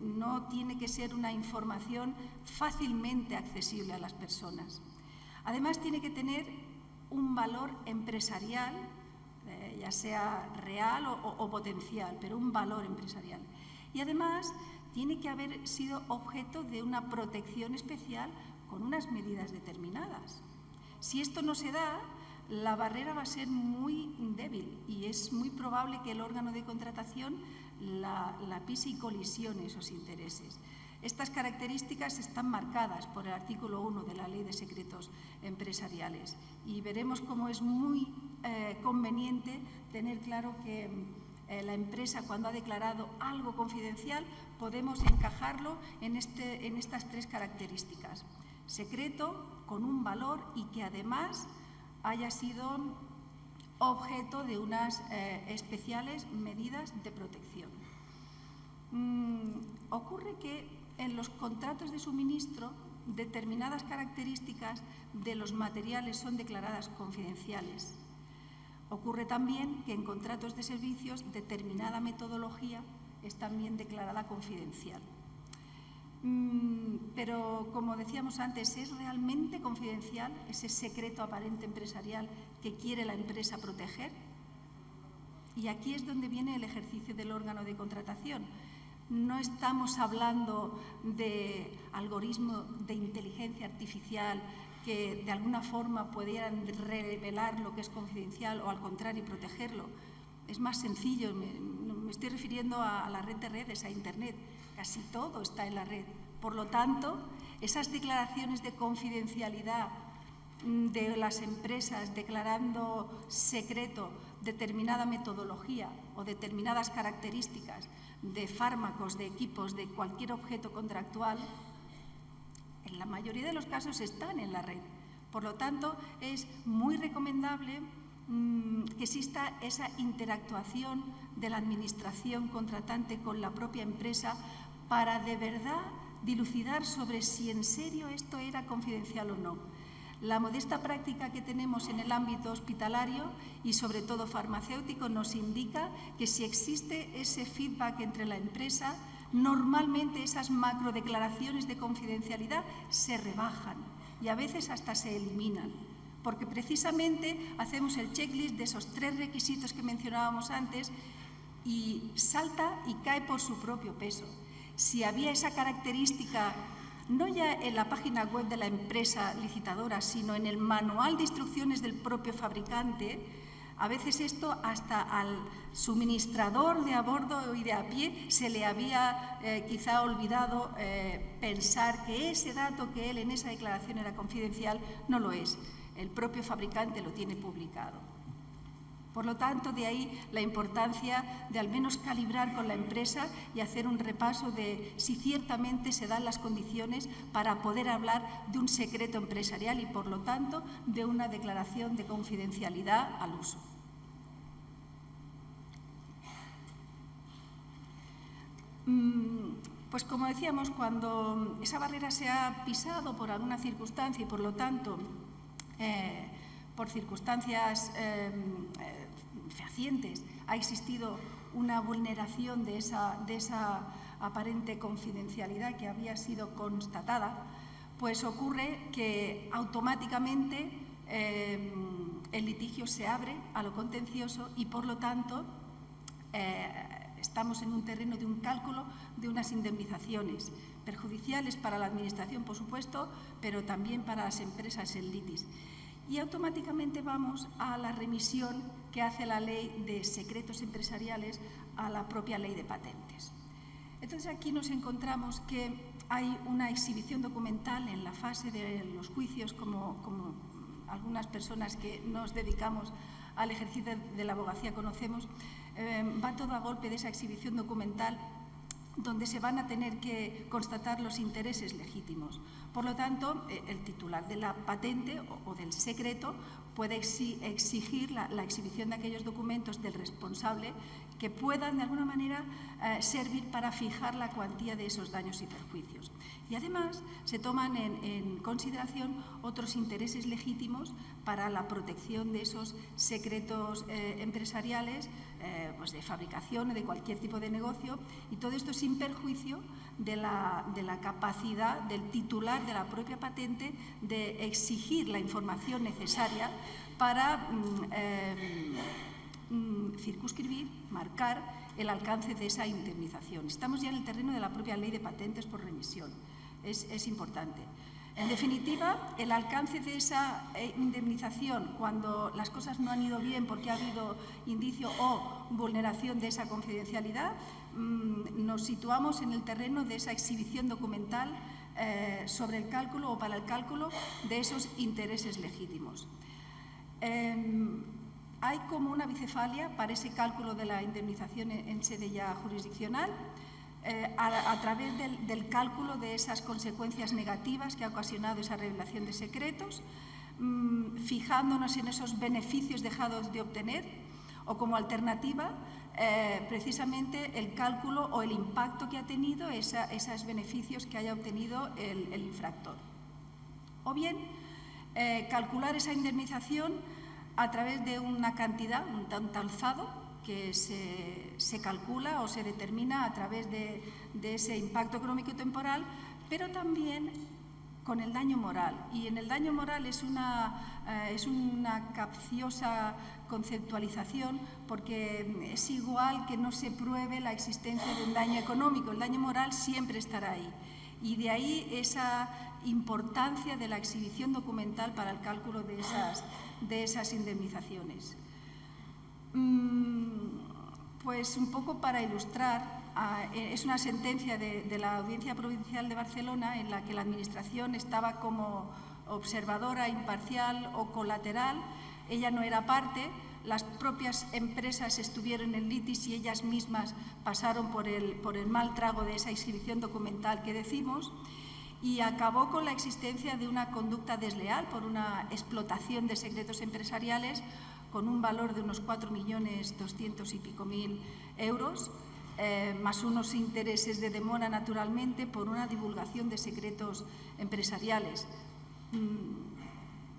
S3: No tiene que ser una información fácilmente accesible a las personas. Además, tiene que tener un valor empresarial, ya sea real o potencial, pero un valor empresarial. Y además, tiene que haber sido objeto de una protección especial con unas medidas determinadas. Si esto no se da, la barrera va a ser muy débil y es muy probable que el órgano de contratación la pise y colisione esos intereses. Estas características están marcadas por el artículo 1 de la Ley de Secretos Empresariales y veremos cómo es muy conveniente tener claro que la empresa, cuando ha declarado algo confidencial, podemos encajarlo en estas tres características. Secreto, con un valor y que además haya sido objeto de unas especiales medidas de protección. Ocurre que en los contratos de suministro determinadas características de los materiales son declaradas confidenciales. Ocurre también que en contratos de servicios determinada metodología es también declarada confidencial. Pero, como decíamos antes, ¿es realmente confidencial ese secreto aparente empresarial que quiere la empresa proteger? Y aquí es donde viene el ejercicio del órgano de contratación. No estamos hablando de algoritmos de inteligencia artificial que de alguna forma pudieran revelar lo que es confidencial o al contrario protegerlo. Es más sencillo, me estoy refiriendo a la red de redes, a Internet. Casi todo está en la red. Por lo tanto, esas declaraciones de confidencialidad de las empresas declarando secreto determinada metodología o determinadas características de fármacos, de equipos, de cualquier objeto contractual, en la mayoría de los casos están en la red. Por lo tanto, es muy recomendable que exista esa interactuación de la administración contratante con la propia empresa para de verdad dilucidar sobre si en serio esto era confidencial o no. La modesta práctica que tenemos en el ámbito hospitalario y sobre todo farmacéutico nos indica que si existe ese feedback entre la empresa, normalmente esas macrodeclaraciones de confidencialidad se rebajan y a veces hasta se eliminan, porque precisamente hacemos el checklist de esos 3 requisitos que mencionábamos antes y salta y cae por su propio peso. Si había esa característica, no ya en la página web de la empresa licitadora, sino en el manual de instrucciones del propio fabricante, a veces esto hasta al suministrador de a bordo y de a pie se le había quizá olvidado pensar que ese dato que él en esa declaración era confidencial no lo es. El propio fabricante lo tiene publicado. Por lo tanto, de ahí la importancia de al menos calibrar con la empresa y hacer un repaso de si ciertamente se dan las condiciones para poder hablar de un secreto empresarial y, por lo tanto, de una declaración de confidencialidad al uso. Pues como decíamos, cuando esa barrera se ha pisado por alguna circunstancia y, por lo tanto, por circunstancias fehacientes, ha existido una vulneración de esa aparente confidencialidad que había sido constatada, pues ocurre que automáticamente el litigio se abre a lo contencioso y, por lo tanto, estamos en un terreno de un cálculo de unas indemnizaciones perjudiciales para la Administración, por supuesto, pero también para las empresas en litis. Y automáticamente vamos a la remisión que hace la Ley de Secretos Empresariales a la propia Ley de Patentes. Entonces, aquí nos encontramos que hay una exhibición documental en la fase de los juicios, como algunas personas que nos dedicamos al ejercicio de la abogacía conocemos, va todo a golpe de esa exhibición documental donde se van a tener que constatar los intereses legítimos. Por lo tanto, el titular de la patente o del secreto puede exigir la exhibición de aquellos documentos del responsable que puedan, de alguna manera, servir para fijar la cuantía de esos daños y perjuicios. Y además, se toman en consideración otros intereses legítimos para la protección de esos secretos empresariales, pues de fabricación o de cualquier tipo de negocio, y todo esto sin perjuicio de la capacidad del titular de la propia patente de exigir la información necesaria para circunscribir, marcar el alcance de esa indemnización. Estamos ya en el terreno de la propia Ley de Patentes por remisión. Es importante. En definitiva, el alcance de esa indemnización cuando las cosas no han ido bien porque ha habido indicio o vulneración de esa confidencialidad, nos situamos en el terreno de esa exhibición documental sobre el cálculo o para el cálculo de esos intereses legítimos. Hay como una bicefalia para ese cálculo de la indemnización en sede ya jurisdiccional, a través del cálculo de esas consecuencias negativas que ha ocasionado esa revelación de secretos, fijándonos en esos beneficios dejados de obtener, o como alternativa, precisamente el cálculo o el impacto que ha tenido esos beneficios que haya obtenido el infractor. O bien, calcular esa indemnización a través de una cantidad, un alzado, que se calcula o se determina a través de ese impacto económico y temporal, pero también con el daño moral. Y en el daño moral es una capciosa conceptualización, porque es igual que no se pruebe la existencia de un daño económico, el daño moral siempre estará ahí. Y de ahí esa importancia de la exhibición documental para el cálculo de esas indemnizaciones. Pues un poco para ilustrar, es una sentencia de la Audiencia Provincial de Barcelona en la que la Administración estaba como observadora, imparcial o colateral. Ella no era parte, las propias empresas estuvieron en litis y ellas mismas pasaron por el mal trago de esa exhibición documental que decimos, y acabó con la existencia de una conducta desleal por una explotación de secretos empresariales con un valor de unos 4.200.000 y pico euros, más unos intereses de demora, naturalmente, por una divulgación de secretos empresariales.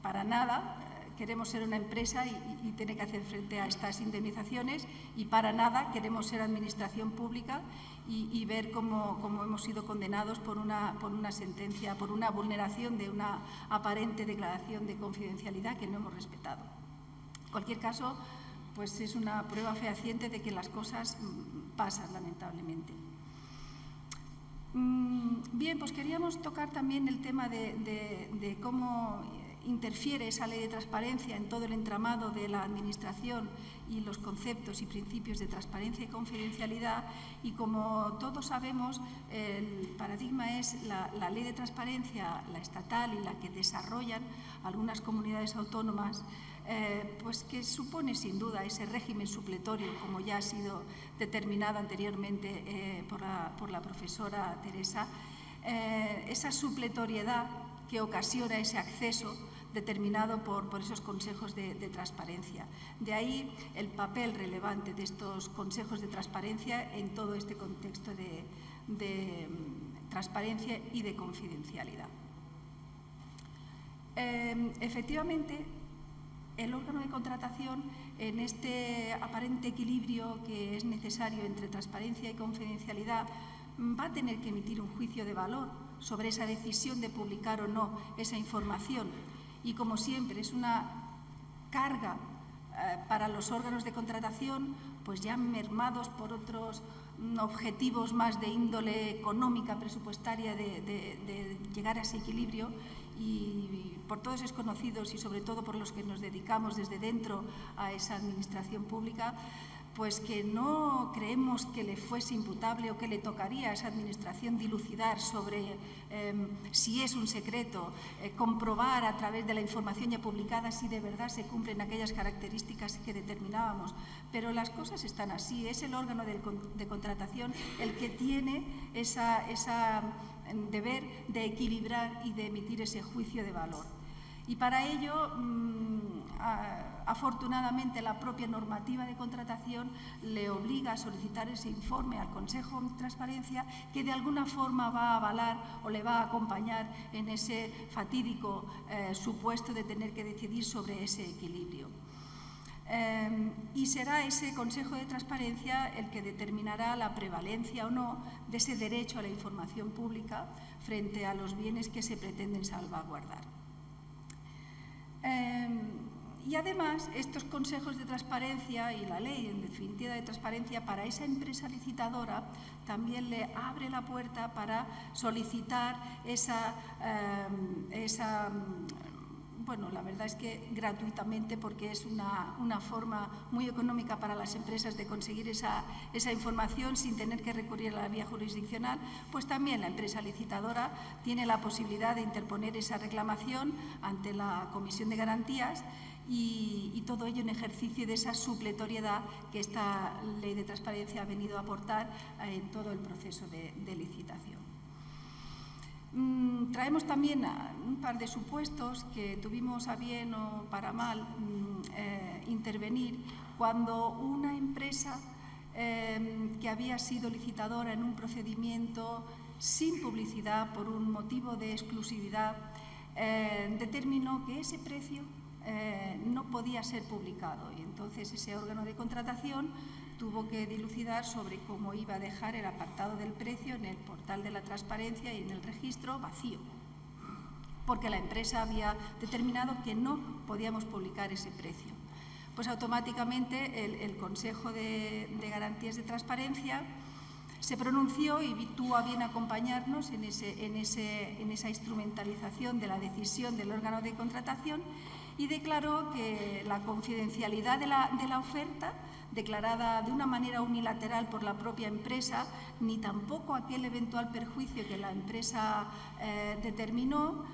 S3: Para nada queremos ser una empresa y tener que hacer frente a estas indemnizaciones, y para nada queremos ser administración pública y ver cómo hemos sido condenados por una sentencia, por una vulneración de una aparente declaración de confidencialidad que no hemos respetado. En cualquier caso, pues es una prueba fehaciente de que las cosas pasan, lamentablemente. Bien, pues queríamos tocar también el tema de cómo interfiere esa ley de transparencia en todo el entramado de la Administración y los conceptos y principios de transparencia y confidencialidad. Y como todos sabemos, el paradigma es la ley de transparencia, la estatal y la que desarrollan algunas comunidades autónomas, pues que supone sin duda ese régimen supletorio, como ya ha sido determinado anteriormente por la profesora Teresa, esa supletoriedad que ocasiona ese acceso determinado por esos consejos de transparencia. De ahí el papel relevante de estos consejos de transparencia en todo este contexto de transparencia y de confidencialidad. Efectivamente, el órgano de contratación, en este aparente equilibrio que es necesario entre transparencia y confidencialidad, va a tener que emitir un juicio de valor sobre esa decisión de publicar o no esa información. Y como siempre es una carga para los órganos de contratación, pues ya mermados por otros objetivos más de índole económica, presupuestaria, de llegar a ese equilibrio, y por todos es conocidos y sobre todo por los que nos dedicamos desde dentro a esa administración pública, pues que no creemos que le fuese imputable o que le tocaría a esa administración dilucidar sobre si es un secreto, comprobar a través de la información ya publicada si de verdad se cumplen aquellas características que determinábamos. Pero las cosas están así, es el órgano de contratación el que tiene esa deber de equilibrar y de emitir ese juicio de valor. Y para ello, afortunadamente, la propia normativa de contratación le obliga a solicitar ese informe al Consejo de Transparencia, que de alguna forma va a avalar o le va a acompañar en ese fatídico supuesto de tener que decidir sobre ese equilibrio. Y será ese Consejo de Transparencia el que determinará la prevalencia o no de ese derecho a la información pública frente a los bienes que se pretenden salvaguardar. Y además, estos consejos de transparencia y la ley, en definitiva, de transparencia para esa empresa licitadora también le abre la puerta para solicitar bueno, la verdad es que gratuitamente, porque es una forma muy económica para las empresas de conseguir esa información sin tener que recurrir a la vía jurisdiccional, pues también la empresa licitadora tiene la posibilidad de interponer esa reclamación ante la Comisión de Garantías y todo ello en ejercicio de esa supletoriedad que esta ley de transparencia ha venido a aportar en todo el proceso de licitación. Traemos también un par de supuestos que tuvimos a bien o para mal intervenir cuando una empresa que había sido licitadora en un procedimiento sin publicidad por un motivo de exclusividad determinó que ese precio no podía ser publicado y entonces ese órgano de contratación tuvo que dilucidar sobre cómo iba a dejar el apartado del precio en el portal de la transparencia y en el registro vacío, porque la empresa había determinado que no podíamos publicar ese precio. Pues automáticamente el Consejo de Garantías de Transparencia se pronunció y tuvo a bien acompañarnos en esa instrumentalización de la decisión del órgano de contratación y declaró que la confidencialidad de la oferta, declarada de una manera unilateral por la propia empresa, ni tampoco aquel eventual perjuicio que la empresa determinó,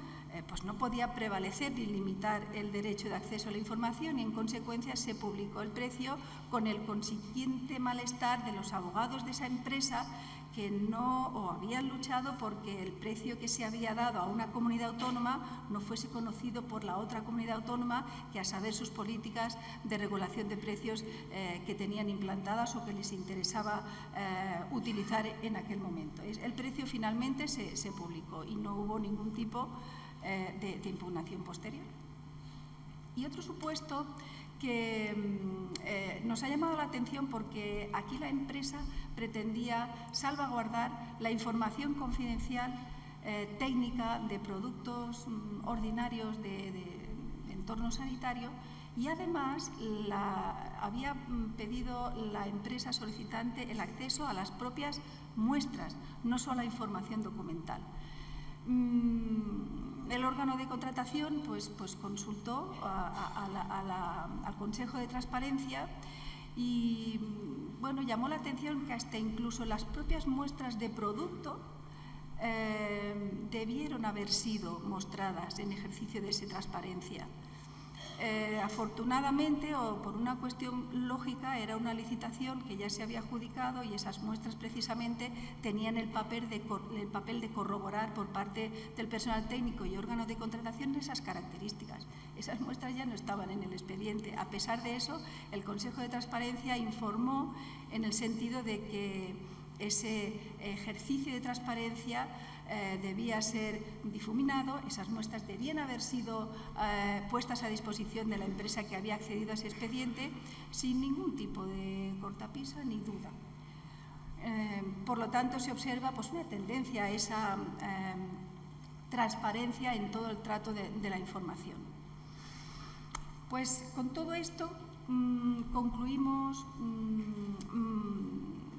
S3: pues no podía prevalecer ni limitar el derecho de acceso a la información y en consecuencia se publicó el precio con el consiguiente malestar de los abogados de esa empresa que habían luchado porque el precio que se había dado a una comunidad autónoma no fuese conocido por la otra comunidad autónoma, que a saber sus políticas de regulación de precios que tenían implantadas o que les interesaba utilizar en aquel momento. El precio finalmente se publicó y no hubo ningún tipo de impugnación posterior. Y otro supuesto que nos ha llamado la atención porque aquí la empresa pretendía salvaguardar la información confidencial técnica de productos ordinarios de entorno sanitario y además había pedido la empresa solicitante el acceso a las propias muestras, no solo a información documental. El órgano de contratación pues consultó al Consejo de Transparencia y bueno, llamó la atención que hasta incluso las propias muestras de producto debieron haber sido mostradas en ejercicio de esa transparencia. Afortunadamente o por una cuestión lógica era una licitación que ya se había adjudicado y esas muestras precisamente tenían el papel de corroborar por parte del personal técnico y órgano de contratación esas características. Esas muestras ya no estaban en el expediente. A pesar de eso, el Consejo de Transparencia informó en el sentido de que ese ejercicio de transparencia debía ser difuminado, esas muestras debían haber sido puestas a disposición de la empresa que había accedido a ese expediente sin ningún tipo de cortapisa ni duda. Por lo tanto, se observa pues, una tendencia a esa transparencia en todo el trato de la información. Pues con todo esto concluimos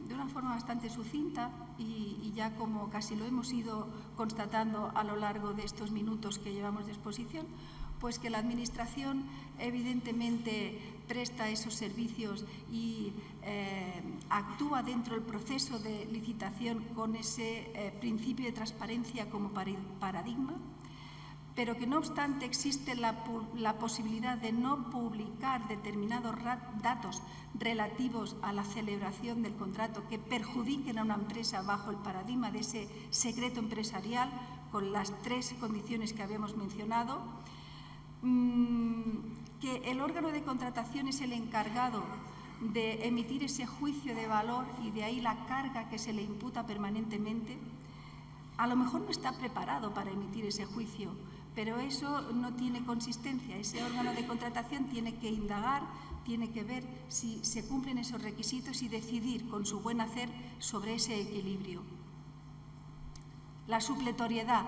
S3: de una forma bastante sucinta y ya como casi lo hemos ido constatando a lo largo de estos minutos que llevamos de exposición, pues que la Administración evidentemente presta esos servicios y actúa dentro del proceso de licitación con ese principio de transparencia como paradigma, pero que no obstante existe la posibilidad de no publicar determinados datos relativos a la celebración del contrato que perjudiquen a una empresa bajo el paradigma de ese secreto empresarial con las tres condiciones que habíamos mencionado, que el órgano de contratación es el encargado de emitir ese juicio de valor y de ahí la carga que se le imputa permanentemente. A lo mejor no está preparado para emitir ese juicio, pero eso no tiene consistencia. Ese órgano de contratación tiene que indagar, tiene que ver si se cumplen esos requisitos y decidir con su buen hacer sobre ese equilibrio. La supletoriedad,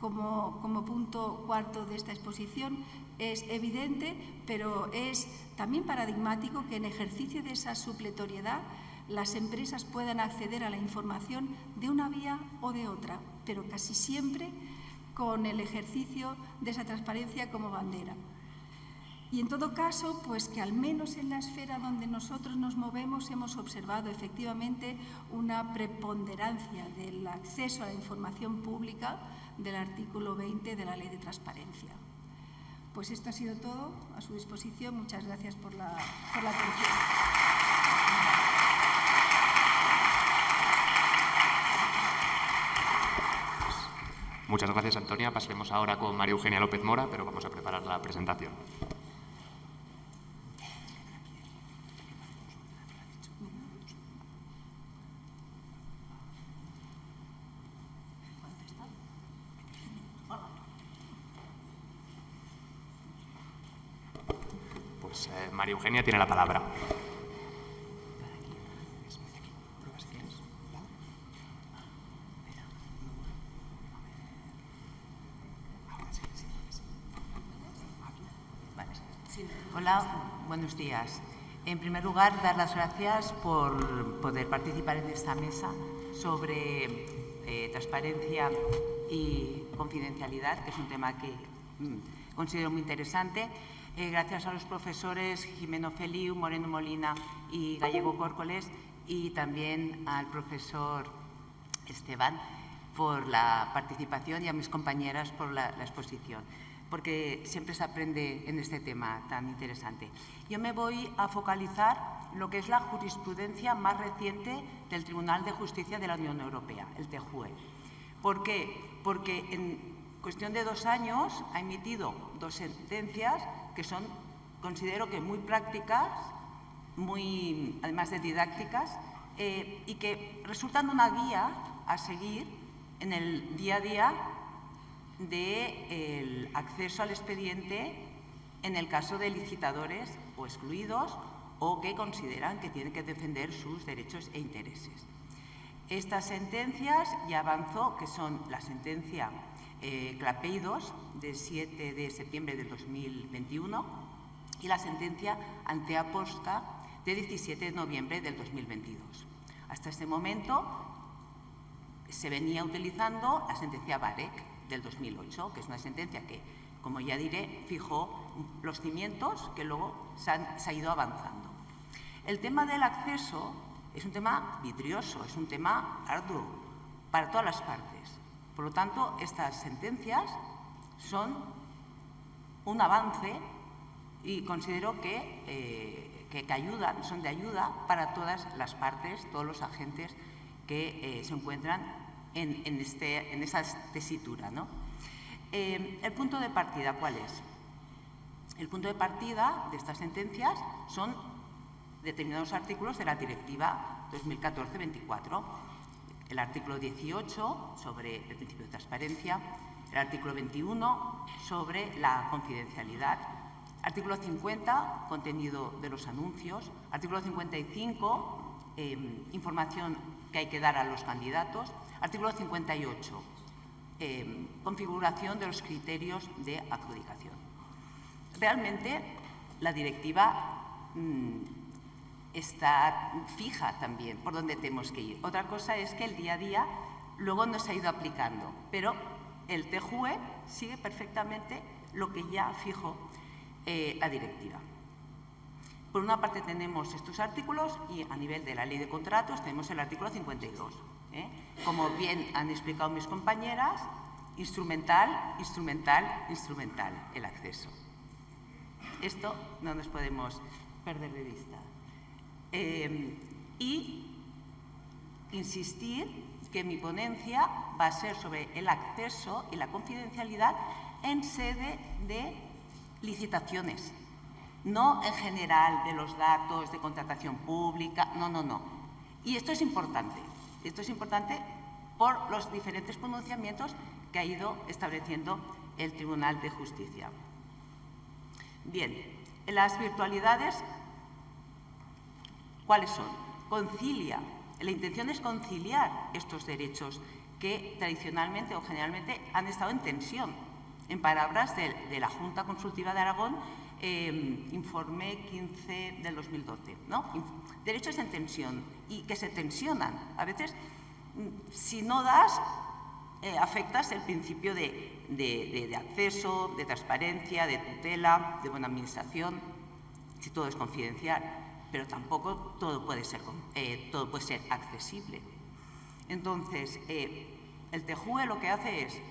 S3: como punto cuarto de esta exposición, es evidente, pero es también paradigmático que en ejercicio de esa supletoriedad las empresas puedan acceder a la información de una vía o de otra, pero casi siempre con el ejercicio de esa transparencia como bandera. Y en todo caso, pues que al menos en la esfera donde nosotros nos movemos hemos observado efectivamente una preponderancia del acceso a la información pública del artículo 20 de la Ley de Transparencia. Pues esto ha sido todo, a su disposición. Muchas gracias por la atención.
S1: Muchas gracias, Antonia. Pasaremos ahora con María Eugenia López Mora, pero vamos a preparar la presentación. Pues María Eugenia tiene la palabra.
S4: Hola, buenos días. En primer lugar, dar las gracias por poder participar en esta mesa sobre transparencia y confidencialidad, que es un tema que considero muy interesante. Gracias a los profesores Jimeno Feliu, Moreno Molina y Gallego Córcoles, y también al profesor Esteban por la participación y a mis compañeras por la exposición, porque siempre se aprende en este tema tan interesante. Yo me voy a focalizar lo que es la jurisprudencia más reciente del Tribunal de Justicia de la Unión Europea, el TJUE. ¿Por qué? Porque en cuestión de 2 años ha emitido 2 sentencias que son, considero que muy prácticas, además de didácticas, y que resultan una guía a seguir en el día a día del acceso al expediente en el caso de licitadores o excluidos o que consideran que tienen que defender sus derechos e intereses. Estas sentencias ya avanzó, que son la sentencia Clapeidos de 7 de septiembre de 2021 y la sentencia Anteaposca de 17 de noviembre del 2022. Hasta este momento se venía utilizando la sentencia Barek del 2008, que es una sentencia que, como ya diré, fijó los cimientos que luego se ha ido avanzando. El tema del acceso es un tema vidrioso, es un tema arduo para todas las partes. Por lo tanto, estas sentencias son un avance y considero que ayudan, son de ayuda para todas las partes, todos los agentes que se encuentran en esa tesitura, ¿no? El punto de partida, ¿cuál es? El punto de partida de estas sentencias son determinados artículos de la Directiva 2014-24. El artículo 18 sobre el principio de transparencia, el artículo 21 sobre la confidencialidad, artículo 50, contenido de los anuncios, artículo 55, información que hay que dar a los candidatos, artículo 58, configuración de los criterios de adjudicación. Realmente la directiva está fija también por dónde tenemos que ir. Otra cosa es que el día a día luego no se ha ido aplicando, pero el TJUE sigue perfectamente lo que ya fijó la directiva. Por una parte tenemos estos artículos y a nivel de la ley de contratos tenemos el artículo 52. Como bien han explicado mis compañeras, instrumental, el acceso. Esto no nos podemos perder de vista. Y insistir que mi ponencia va a ser sobre el acceso y la confidencialidad en sede de licitaciones, no en general de los datos de contratación pública, no. Y esto es importante por los diferentes pronunciamientos que ha ido estableciendo el Tribunal de Justicia. Bien, las virtualidades, ¿cuáles son? Concilia La intención es conciliar estos derechos que tradicionalmente o generalmente han estado en tensión. En palabras de la Junta Consultiva de Aragón, informe 15 del 2012, ¿no? Derechos en tensión y que se tensionan. A veces, si no das, afectas el principio de acceso, de transparencia, de tutela, de buena administración, si todo es confidencial, pero tampoco todo puede ser accesible. Entonces, el TJUE lo que hace es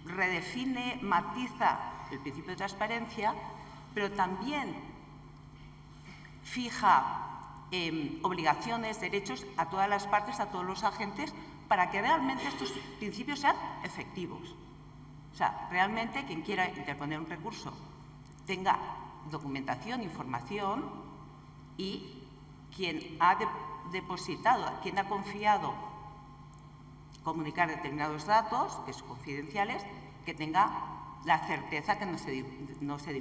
S4: redefine, matiza el principio de transparencia, pero también fija obligaciones, derechos a todas las partes, a todos los agentes, para que realmente estos principios sean efectivos. O sea, realmente quien quiera interponer un recurso tenga documentación, información, y quien ha depositado, quien ha confiado comunicar determinados datos, que son confidenciales, que tenga la certeza que no se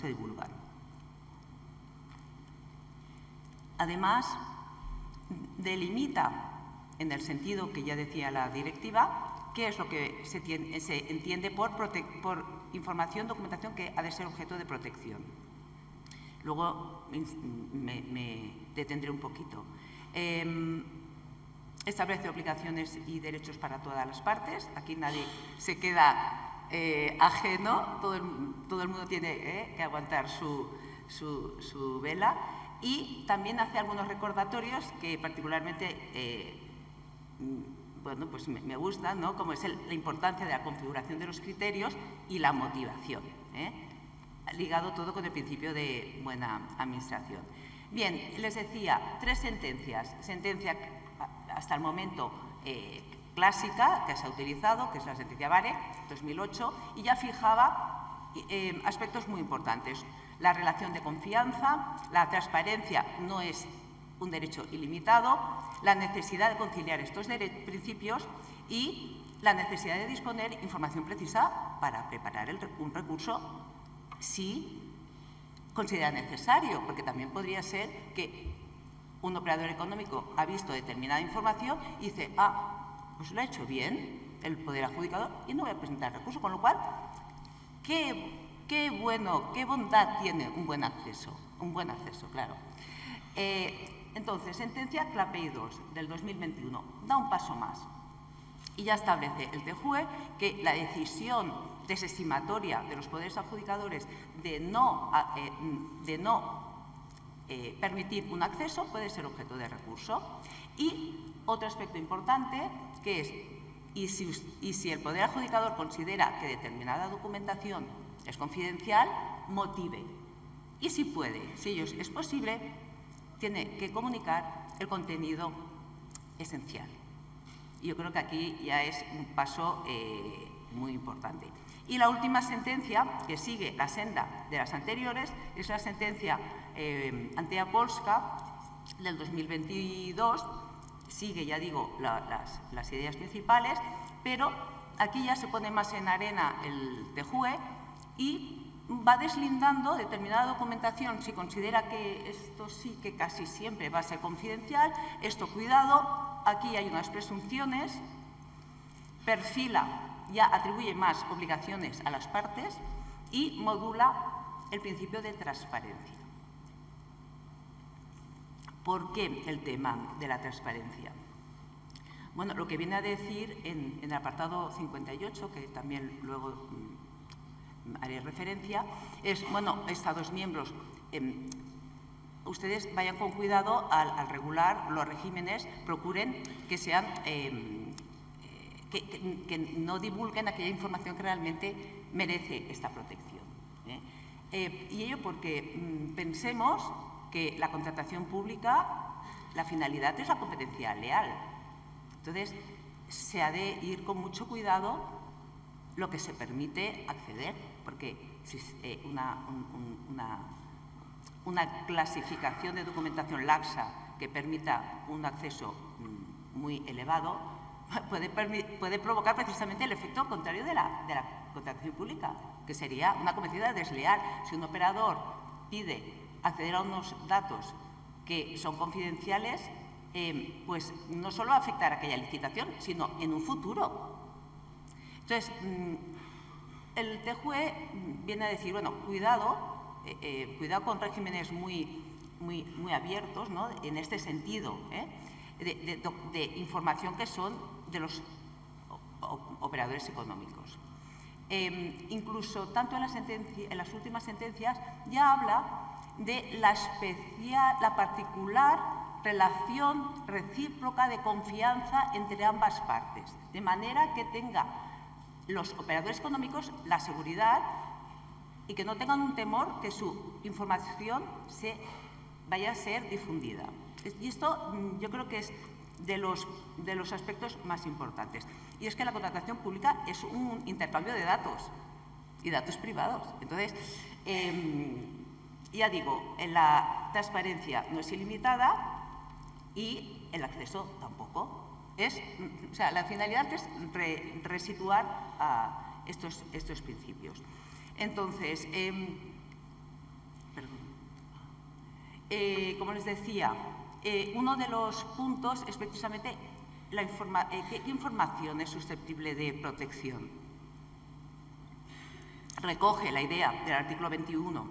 S4: divulgan. Además, delimita, en el sentido que ya decía la directiva, qué es lo que se entiende por información, documentación que ha de ser objeto de protección. Luego me detendré un poquito. Establece obligaciones y derechos para todas las partes. Aquí nadie se queda ajeno, todo el mundo tiene que aguantar su vela. Y también hace algunos recordatorios que particularmente bueno, pues me gustan, ¿no? Como es la importancia de la configuración de los criterios y la motivación, ligado todo con el principio de buena administración. Bien, les decía, 3 sentencias. Sentencia hasta el momento clásica, que se ha utilizado, que es la sentencia Vare, 2008, y ya fijaba aspectos muy importantes. La relación de confianza, la transparencia no es un derecho ilimitado, la necesidad de conciliar estos principios y la necesidad de disponer información precisa para preparar un recurso si considera necesario, porque también podría ser que un operador económico ha visto determinada información y dice, pues lo ha hecho bien el Poder Adjudicador y no voy a presentar recurso, con lo cual, qué bondad tiene un buen acceso, claro. Entonces, sentencia Clapey 2 del 2021 da un paso más y ya establece el TJUE que la decisión desestimatoria de los poderes adjudicadores de no permitir un acceso puede ser objeto de recurso. Y otro aspecto importante que es, y si el poder adjudicador considera que determinada documentación es confidencial, motive. Y si puede, si ello es posible, tiene que comunicar el contenido esencial. Yo creo que aquí ya es un paso muy importante. Y la última sentencia, que sigue la senda de las anteriores, es la sentencia Antea Polska del 2022. Sigue, ya digo, las ideas principales, pero aquí ya se pone más en arena el TJUE y va deslindando determinada documentación. Si considera que esto sí que casi siempre va a ser confidencial, esto cuidado, aquí hay unas presunciones, perfila, ya atribuye más obligaciones a las partes y modula el principio de transparencia. ¿Por qué el tema de la transparencia? Bueno, lo que viene a decir en el apartado 58, que también luego haré referencia, es, bueno, Estados miembros, ustedes vayan con cuidado al regular los regímenes, procuren que sean, que no divulguen aquella información que realmente merece esta protección. Y ello porque pensemos que la contratación pública, la finalidad es la competencia leal. Entonces, se ha de ir con mucho cuidado lo que se permite acceder, porque si una clasificación de documentación laxa que permita un acceso muy elevado puede provocar precisamente el efecto contrario de la contratación pública, que sería una competencia desleal. Si un operador pide acceder a unos datos que son confidenciales, pues no solo va a afectar a aquella licitación, sino en un futuro. Entonces, el TJUE viene a decir, bueno, cuidado con regímenes muy abiertos, ¿no?, en este sentido, de información que son de los operadores económicos. Incluso, tanto en las últimas sentencias, ya habla de la particular relación recíproca de confianza entre ambas partes, de manera que tenga los operadores económicos la seguridad y que no tengan un temor que su información vaya a ser difundida. Y esto yo creo que es de los aspectos más importantes. Y es que la contratación pública es un intercambio de datos y datos privados. Entonces, ya digo, la transparencia no es ilimitada y el acceso tampoco. O sea, la finalidad es resituar a estos principios. Entonces, como les decía, uno de los puntos es precisamente qué información es susceptible de protección. Recoge la idea del artículo 21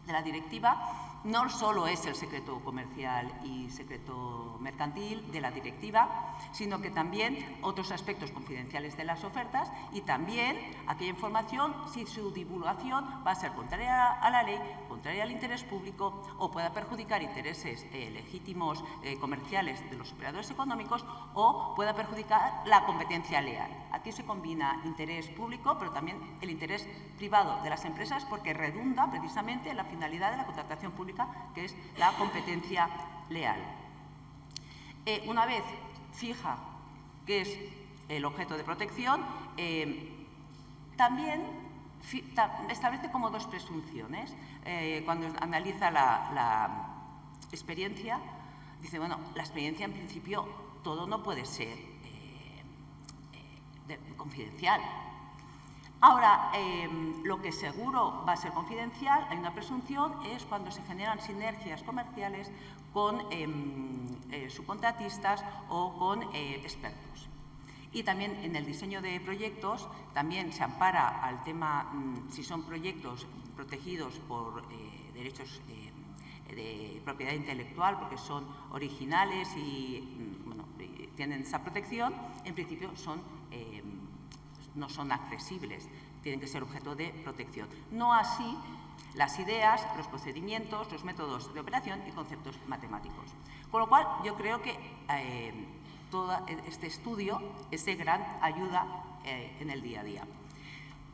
S4: de la directiva. No solo es el secreto comercial y secreto mercantil de la directiva, sino que también otros aspectos confidenciales de las ofertas y también aquella información, si su divulgación va a ser contraria a la ley, contraria al interés público o pueda perjudicar intereses legítimos comerciales de los operadores económicos o pueda perjudicar la competencia leal. Aquí se combina interés público, pero también el interés privado de las empresas, porque redunda precisamente en la finalidad de la contratación pública, que es la competencia leal. Una vez fija qué es el objeto de protección, también establece como dos presunciones. Cuando analiza la experiencia, dice, bueno, la experiencia en principio todo no puede ser confidencial. Ahora, lo que seguro va a ser confidencial, hay una presunción, es cuando se generan sinergias comerciales con subcontratistas o con expertos. Y también en el diseño de proyectos también se ampara al tema, si son proyectos protegidos por derechos de propiedad intelectual, porque son originales y bueno, tienen esa protección, en principio no son accesibles, tienen que ser objeto de protección. No así las ideas, los procedimientos, los métodos de operación y conceptos matemáticos. Con lo cual, yo creo que todo este estudio es de gran ayuda en el día a día.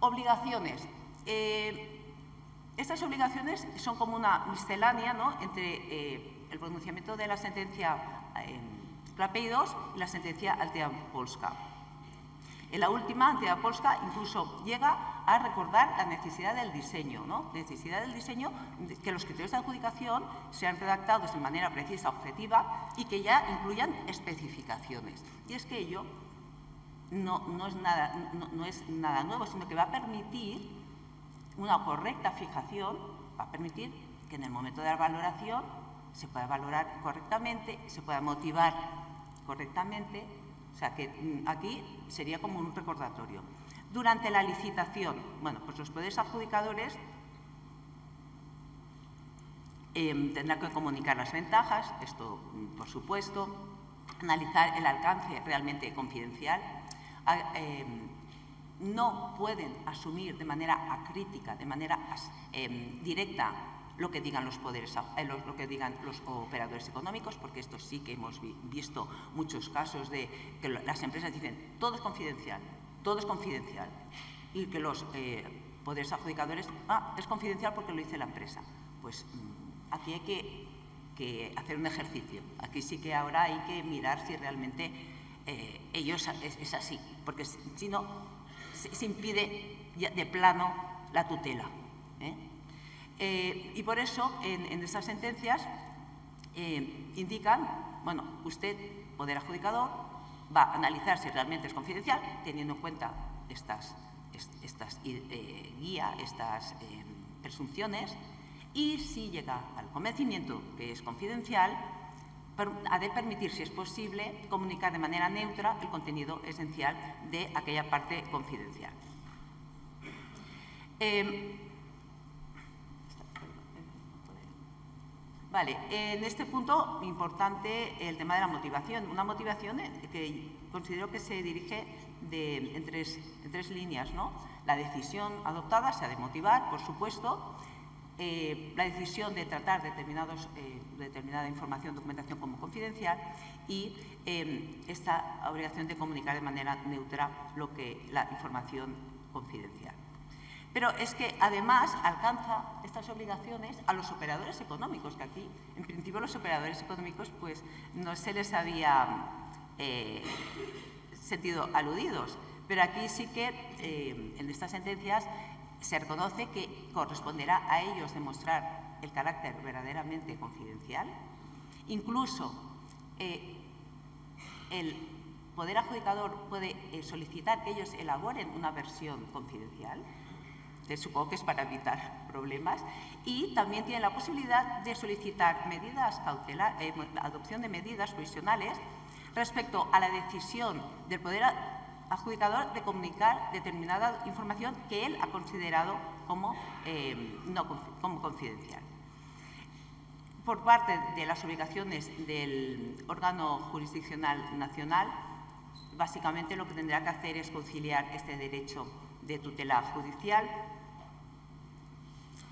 S4: Obligaciones. Estas obligaciones son como una miscelánea, ¿no?, entre el pronunciamiento de la sentencia Klapey II y la sentencia Altea Polska. En la última, Altea Polska, incluso llega a recordar la necesidad del diseño, ¿no?, necesidad del diseño, que los criterios de adjudicación sean redactados de manera precisa, objetiva y que ya incluyan especificaciones. Y es que ello no es nada nuevo, sino que va a permitir una correcta fijación, va a permitir que en el momento de la valoración se pueda valorar correctamente, se pueda motivar correctamente. O sea, que aquí sería como un recordatorio. Durante la licitación, bueno, pues los poderes adjudicadores tendrán que comunicar las ventajas, esto por supuesto, analizar el alcance realmente confidencial. No pueden asumir de manera acrítica, de manera directa, lo que digan los poderes, lo que digan los operadores económicos, porque esto sí que hemos visto muchos casos de que las empresas dicen todo es confidencial, y que los poderes adjudicadores, es confidencial porque lo dice la empresa. Pues aquí hay que hacer un ejercicio. Aquí sí que ahora hay que mirar si realmente ellos es así, porque si no se impide ya de plano la tutela. Y por eso en estas sentencias indican, bueno, usted, poder adjudicador, va a analizar si realmente es confidencial, teniendo en cuenta estas guías, estas presunciones, y si llega al convencimiento que es confidencial, ha de permitir, si es posible, comunicar de manera neutra el contenido esencial de aquella parte confidencial. Vale, en este punto, importante el tema de la motivación. Una motivación que considero que se dirige en tres líneas, ¿no? La decisión adoptada se ha de motivar, por supuesto. La decisión de tratar determinada información, documentación como confidencial y esta obligación de comunicar de manera neutra la información confidencial. Pero es que además alcanza estas obligaciones a los operadores económicos, que aquí en principio los operadores económicos pues no se les había sentido aludidos, pero aquí sí que en estas sentencias se reconoce que corresponderá a ellos demostrar el carácter verdaderamente confidencial. Incluso el poder adjudicador puede solicitar que ellos elaboren una versión confidencial, que supongo que es para evitar problemas, y también tiene la posibilidad de solicitar medidas cautelares, adopción de medidas provisionales respecto a la decisión del poder adjudicador de comunicar determinada información que él ha considerado como confidencial. Por parte de las obligaciones del órgano jurisdiccional nacional, básicamente lo que tendrá que hacer es conciliar este derecho de tutela judicial,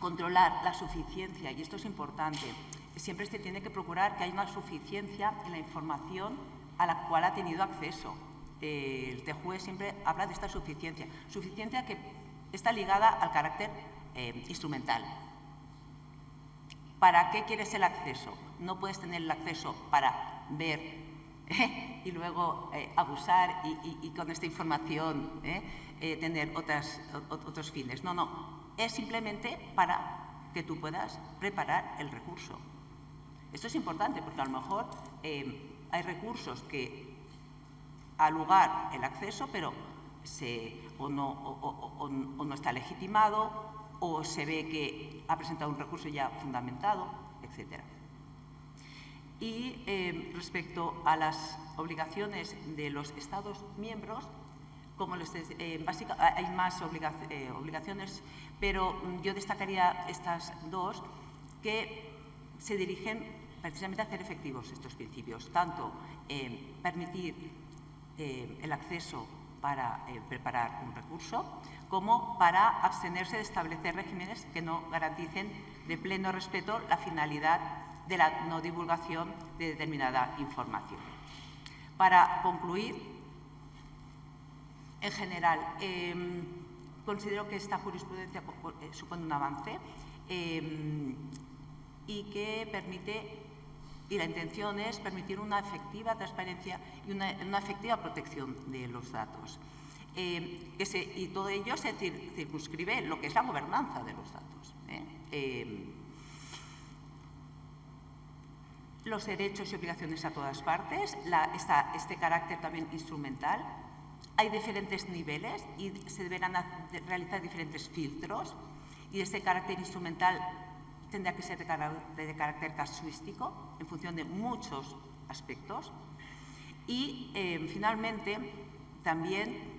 S4: controlar la suficiencia, y esto es importante, siempre se tiene que procurar que haya una suficiencia en la información a la cual ha tenido acceso. El TJUE siempre habla de esta suficiencia que está ligada al carácter instrumental. ¿Para qué quieres el acceso? No puedes tener el acceso para ver y luego abusar y con esta información tener otros fines. No, es simplemente para que tú puedas preparar el recurso. Esto es importante porque a lo mejor hay recursos que a lugar el acceso, pero o no está legitimado, o se ve que ha presentado un recurso ya fundamentado, etc. Y respecto a las obligaciones de los Estados miembros, como hay más obligaciones, pero yo destacaría estas dos que se dirigen precisamente a hacer efectivos estos principios, tanto permitir el acceso para preparar un recurso, como para abstenerse de establecer regímenes que no garanticen de pleno respeto la finalidad de la no divulgación de determinada información. Para concluir, en general, considero que esta jurisprudencia supone un avance y que permite, y la intención es permitir una efectiva transparencia y una efectiva protección de los datos. Y todo ello se circunscribe en lo que es la gobernanza de los datos. Los derechos y obligaciones a todas partes, este carácter también instrumental. Hay diferentes niveles y se deberán realizar diferentes filtros, y este carácter instrumental tendrá que ser de carácter casuístico en función de muchos aspectos. Y finalmente también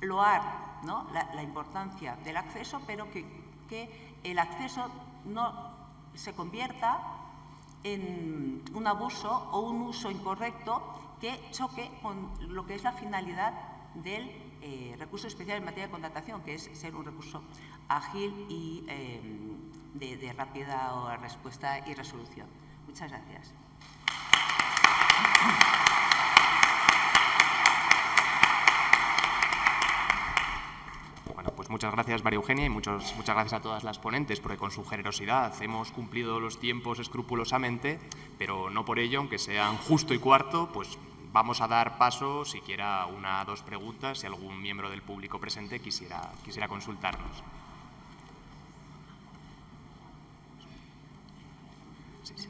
S4: loar, ¿no?, la importancia del acceso, pero que el acceso no se convierta en un abuso o un uso incorrecto que choque con lo que es la finalidad del recurso especial en materia de contratación, que es ser un recurso ágil y de rápida respuesta y resolución. Muchas gracias.
S1: Bueno, pues muchas gracias, María Eugenia, y muchas gracias a todas las ponentes, porque con su generosidad hemos cumplido los tiempos escrupulosamente, pero no por ello, aunque sean justo y cuarto, pues vamos a dar paso, siquiera una o dos preguntas, si algún miembro del público presente quisiera consultarnos. Sí.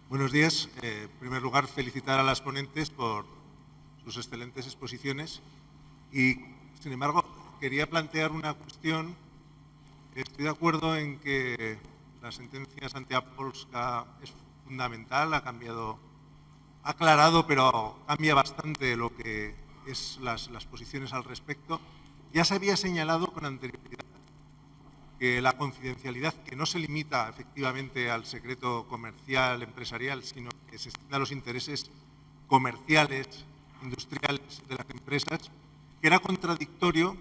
S5: Buenos días. En primer lugar, felicitar a las ponentes por sus excelentes exposiciones y, sin embargo, quería plantear una cuestión. Estoy de acuerdo en que la sentencia Santiago-Polska es fundamental, ha aclarado, pero cambia bastante lo que es las posiciones al respecto. Ya se había señalado con anterioridad que la confidencialidad, que no se limita efectivamente al secreto comercial, empresarial, sino que se extiende a los intereses comerciales, industriales de las empresas, que era contradictorio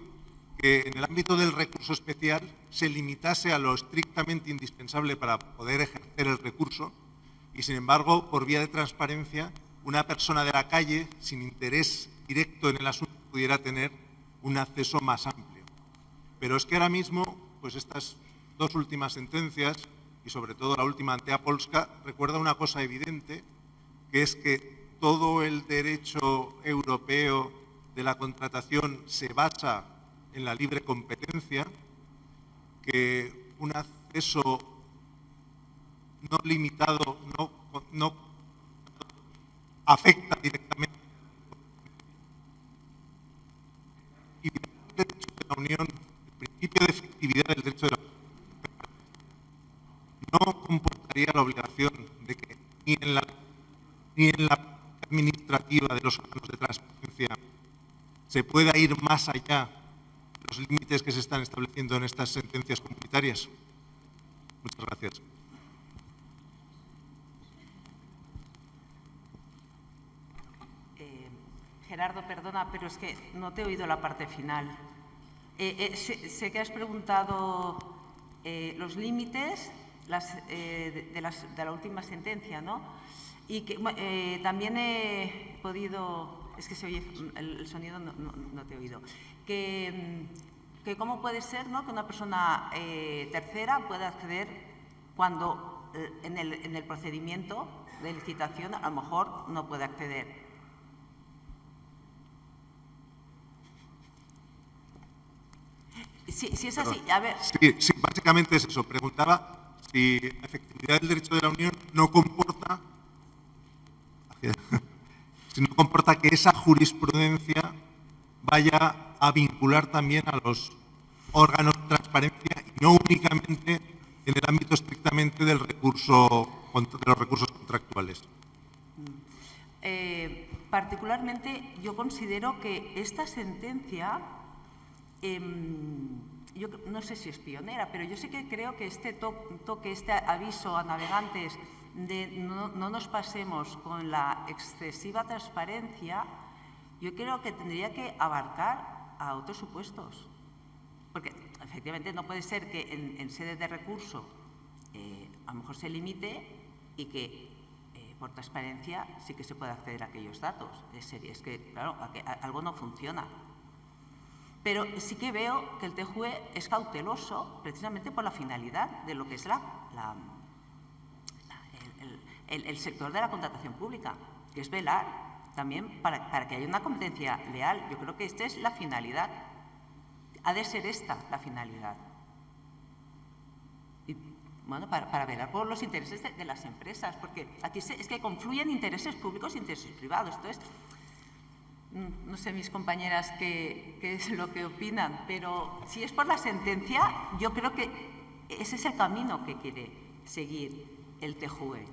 S5: que en el ámbito del recurso especial se limitase a lo estrictamente indispensable para poder ejercer el recurso y, sin embargo, por vía de transparencia, una persona de la calle, sin interés directo en el asunto, pudiera tener un acceso más amplio. Pero es que ahora mismo, pues estas dos últimas sentencias, y sobre todo la última Antea-Polska, recuerda una cosa evidente, que es que todo el derecho europeo de la contratación se basa en la libre competencia, que un acceso no limitado, no afecta directamente y el derecho de la Unión, el principio de efectividad del derecho de la Unión, no comportaría la obligación de que ni en la administrativa de los órganos de transparencia se pueda ir más allá de los límites que se están estableciendo en estas sentencias comunitarias. Muchas gracias.
S4: Gerardo, perdona, pero es que no te he oído la parte final. Sé que has preguntado los límites de la última sentencia, ¿no? Y que también he podido, es que se oye el sonido, no te he oído, que cómo puede ser, ¿no?, que una persona tercera pueda acceder cuando en el procedimiento de licitación a lo mejor no puede acceder. Si es así, a ver.
S5: Sí, básicamente es eso. Preguntaba si la efectividad del derecho de la Unión no comporta que esa jurisprudencia vaya a vincular también a los órganos de transparencia y no únicamente en el ámbito estrictamente de los recursos contractuales.
S4: Particularmente, yo considero que esta sentencia, yo no sé si es pionera, pero yo sí que creo que este aviso a navegantes de no nos pasemos con la excesiva transparencia, yo creo que tendría que abarcar a otros supuestos. Porque efectivamente no puede ser que en sede de recurso a lo mejor se limite y que por transparencia sí que se puede acceder a aquellos datos. Es que, claro, algo no funciona. Pero sí que veo que el TJUE es cauteloso precisamente por la finalidad de lo que es el sector de la contratación pública, que es velar también para que haya una competencia leal. Yo creo que esta es la finalidad. Ha de ser esta la finalidad. Y, bueno, para velar por los intereses de las empresas, porque aquí es que confluyen intereses públicos e intereses privados. Entonces, no sé mis compañeras qué es lo que opinan, pero si es por la sentencia, yo creo que ese es el camino que quiere seguir el TJUE.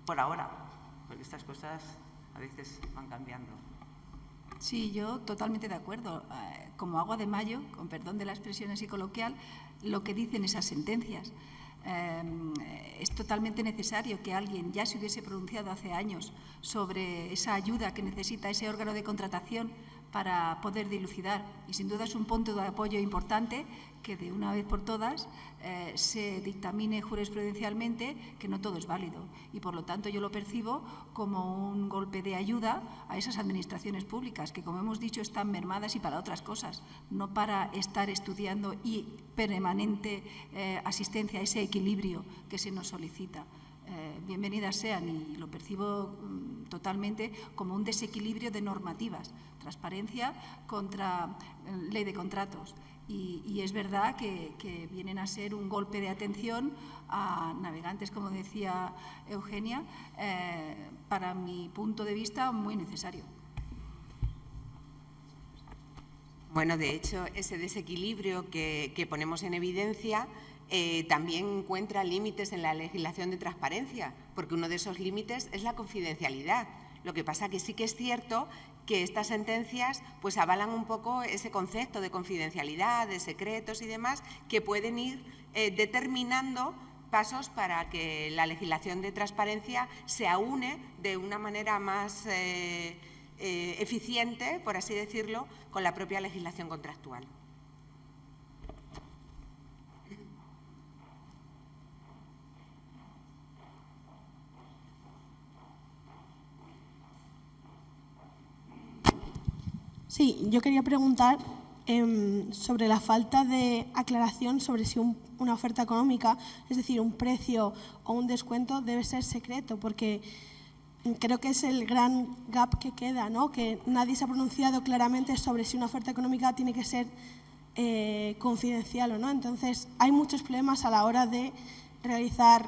S4: Por ahora, porque estas cosas a veces van cambiando.
S3: Sí, yo totalmente de acuerdo. Como agua de mayo, con perdón de la expresión así coloquial, lo que dicen esas sentencias. Es totalmente necesario que alguien ya se hubiese pronunciado hace años sobre esa ayuda que necesita ese órgano de contratación para poder dilucidar. Y sin duda es un punto de apoyo importante que de una vez por todas se dictamine jurisprudencialmente que no todo es válido. Y por lo tanto yo lo percibo como un golpe de ayuda a esas administraciones públicas que, como hemos dicho, están mermadas y para otras cosas, no para estar estudiando y permanente asistencia a ese equilibrio que se nos solicita. Bienvenidas sean y lo percibo totalmente como un desequilibrio de normativas. Transparencia contra ley de contratos. Y es verdad que vienen a ser un golpe de atención a navegantes, como decía Eugenia, para mi punto de vista muy necesario.
S2: Bueno, de hecho, ese desequilibrio que ponemos en evidencia también encuentra límites en la legislación de transparencia, porque uno de esos límites es la confidencialidad. Lo que pasa que sí que es cierto que estas sentencias pues avalan un poco ese concepto de confidencialidad, de secretos y demás, que pueden ir determinando pasos para que la legislación de transparencia se aúne de una manera más eficiente, por así decirlo, con la propia legislación contractual.
S6: Sí, yo quería preguntar sobre la falta de aclaración sobre si una oferta económica, es decir, un precio o un descuento, debe ser secreto, porque creo que es el gran gap que queda, ¿no? Que nadie se ha pronunciado claramente sobre si una oferta económica tiene que ser confidencial o no. Entonces, hay muchos problemas a la hora de realizar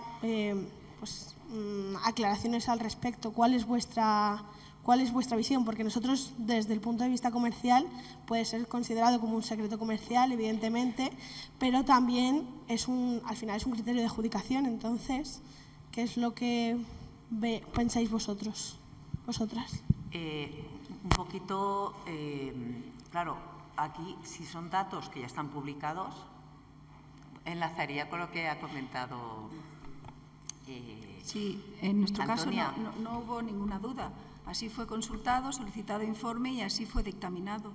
S6: aclaraciones al respecto. ¿Cuál es vuestra visión? Porque nosotros, desde el punto de vista comercial, puede ser considerado como un secreto comercial, evidentemente, pero también al final es un criterio de adjudicación. Entonces, ¿qué es lo que pensáis vosotras?
S4: Un poquito, claro, aquí si son datos que ya están publicados, enlazaría con lo que ha comentado
S3: Sí, en nuestro
S4: Antonia.
S3: caso no hubo ninguna duda. Así fue consultado, solicitado informe y así fue dictaminado.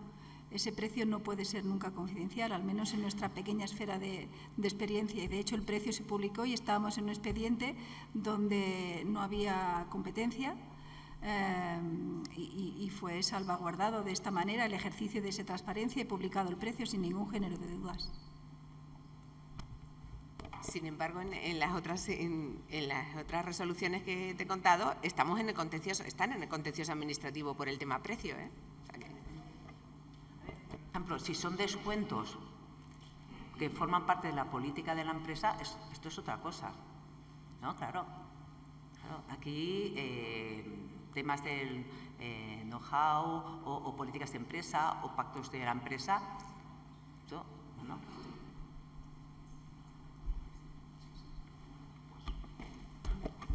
S3: Ese precio no puede ser nunca confidencial, al menos en nuestra pequeña esfera de experiencia. Y de hecho el precio se publicó y estábamos en un expediente donde no había competencia y fue salvaguardado de esta manera el ejercicio de esa transparencia y publicado el precio sin ningún género de dudas.
S2: Sin embargo, en las otras resoluciones que te he contado, están en el contencioso administrativo por el tema precio, ¿eh? O sea que...
S4: Por ejemplo, si son descuentos que forman parte de la política de la empresa, esto es otra cosa, ¿no? Claro. Aquí temas del know-how o políticas de empresa o pactos de la empresa, esto, ¿no?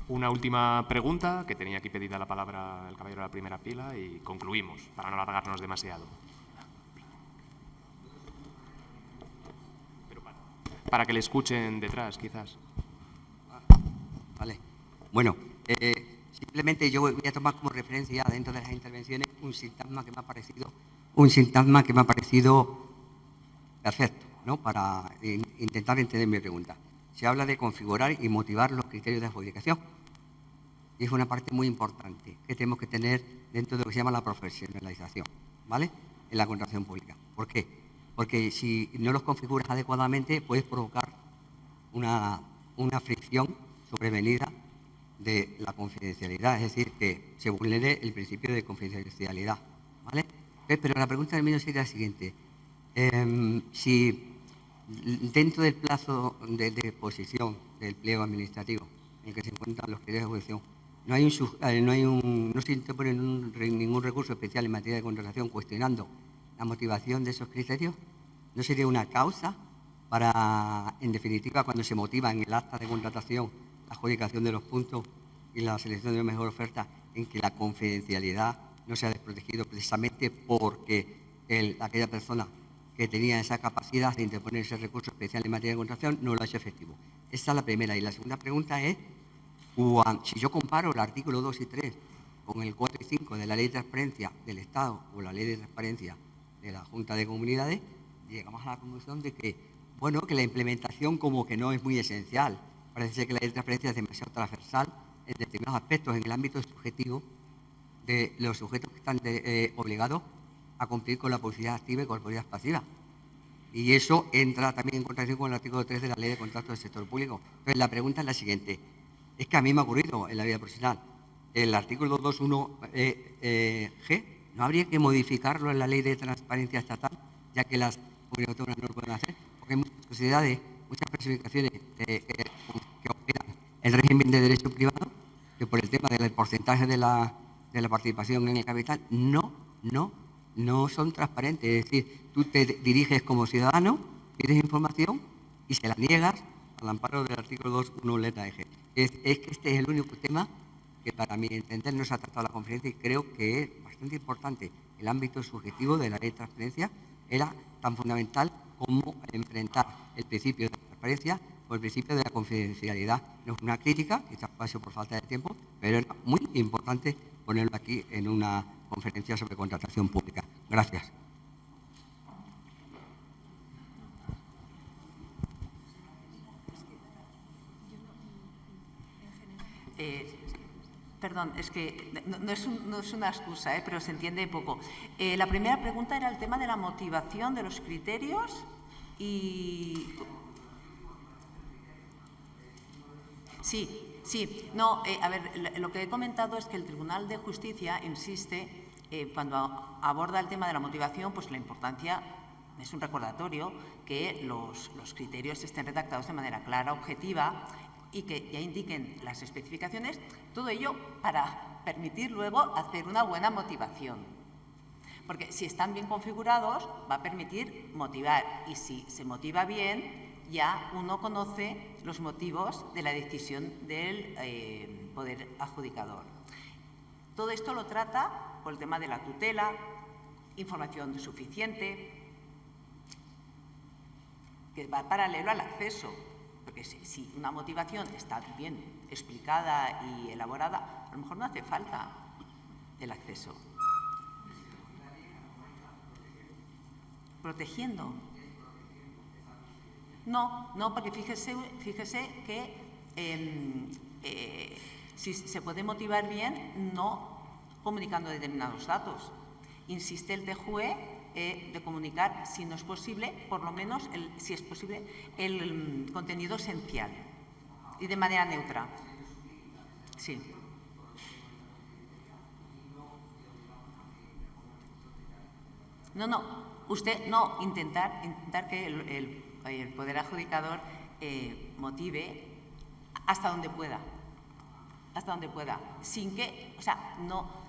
S1: Una última pregunta, que tenía aquí pedida la palabra el caballero de la primera fila, y concluimos, para no alargarnos demasiado. Pero para que le escuchen detrás, quizás.
S7: Vale. Bueno, simplemente yo voy a tomar como referencia dentro de las intervenciones un sintagma que me ha parecido perfecto, ¿no? Para intentar entender mi pregunta. Se habla de configurar y motivar los criterios de adjudicación. Y es una parte muy importante que tenemos que tener dentro de lo que se llama la profesionalización, ¿vale? En la contratación pública. ¿Por qué? Porque si no los configuras adecuadamente, puedes provocar una fricción sobrevenida de la confidencialidad, es decir, que se vulnere el principio de confidencialidad, ¿vale? Pero la pregunta del mío sería la siguiente. Si dentro del plazo de exposición del pliego administrativo en el que se encuentran los criterios de adjudicación, no se interpone ningún recurso especial en materia de contratación cuestionando la motivación de esos criterios, ¿no sería una causa para, en definitiva, cuando se motiva en el acta de contratación la adjudicación de los puntos y la selección de la mejor oferta, en que la confidencialidad no sea desprotegido precisamente porque aquella persona que tenía esa capacidad de interponer ese recurso especial en materia de contratación no lo ha hecho efectivo? Esa es la primera. Y la segunda pregunta es, si yo comparo el artículo 2 y 3 con el 4 y 5 de la Ley de Transparencia del Estado o la Ley de Transparencia de la Junta de Comunidades, llegamos a la conclusión de que, bueno, que la implementación como que no es muy esencial. Parece ser que la Ley de Transparencia es demasiado transversal en determinados aspectos en el ámbito subjetivo de los sujetos que están obligados a cumplir con la publicidad activa y con la publicidad pasiva. Y eso entra también en contradicción con el artículo 3 de la Ley de Contratos del Sector Público. Entonces, la pregunta es la siguiente. Es que a mí me ha ocurrido en la vida profesional. el artículo 2.1G, ¿no habría que modificarlo en la Ley de Transparencia Estatal, ya que las comunidades autónomas no lo pueden hacer? Porque hay muchas sociedades, muchas clasificaciones que operan el régimen de derecho privado, que por el tema del porcentaje de la participación en el capital no son transparentes. Es decir, tú te diriges como ciudadano, pides información y se la niegas al amparo del artículo 2.1 letra G. Es que este es el único tema que para mi entender no se ha tratado en la conferencia y creo que es bastante importante. El ámbito subjetivo de la ley de transparencia era tan fundamental como enfrentar el principio de la transparencia con el principio de la confidencialidad. No es una crítica, quizás pase por falta de tiempo, pero era muy importante ponerlo aquí en una conferencia sobre contratación pública. Gracias.
S4: Perdón, es que no es una excusa, pero se entiende poco. La primera pregunta era el tema de la motivación de los criterios y... Sí. No, a ver, lo que he comentado es que el Tribunal de Justicia insiste, cuando aborda el tema de la motivación, pues la importancia, es un recordatorio, que los criterios estén redactados de manera clara, objetiva, y que ya indiquen las especificaciones, todo ello para permitir luego hacer una buena motivación. Porque si están bien configurados, va a permitir motivar, y si se motiva bien, ya uno conoce los motivos de la decisión del poder adjudicador. Todo esto lo trata por el tema de la tutela, información suficiente, que va paralelo al acceso. Porque si una motivación está bien explicada y elaborada, a lo mejor no hace falta el acceso. ¿Protegiendo? No, porque fíjese que si se puede motivar bien, no comunicando determinados datos. Insiste el TJUE de comunicar, si no es posible, por lo menos, si es posible, el contenido esencial y de manera neutra. Sí. No, usted no, intentar que el poder adjudicador motive hasta donde pueda, sin que, o sea, no...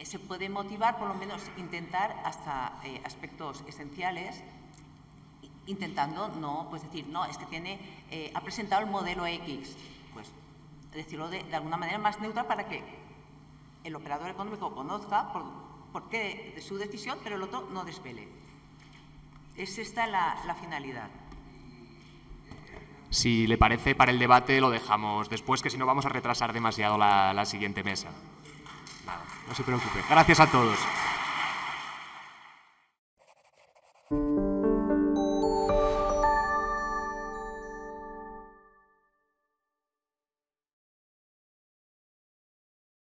S4: se puede motivar, por lo menos intentar hasta aspectos esenciales, intentando no, pues decir, no, es que ha presentado el modelo X, pues decirlo de alguna manera más neutra para que el operador económico conozca por qué de su decisión, pero el otro no desvele. Es esta la finalidad.
S1: Si le parece, para el debate lo dejamos después, que si no vamos a retrasar demasiado la siguiente mesa. Nada, no se preocupe. Gracias a todos.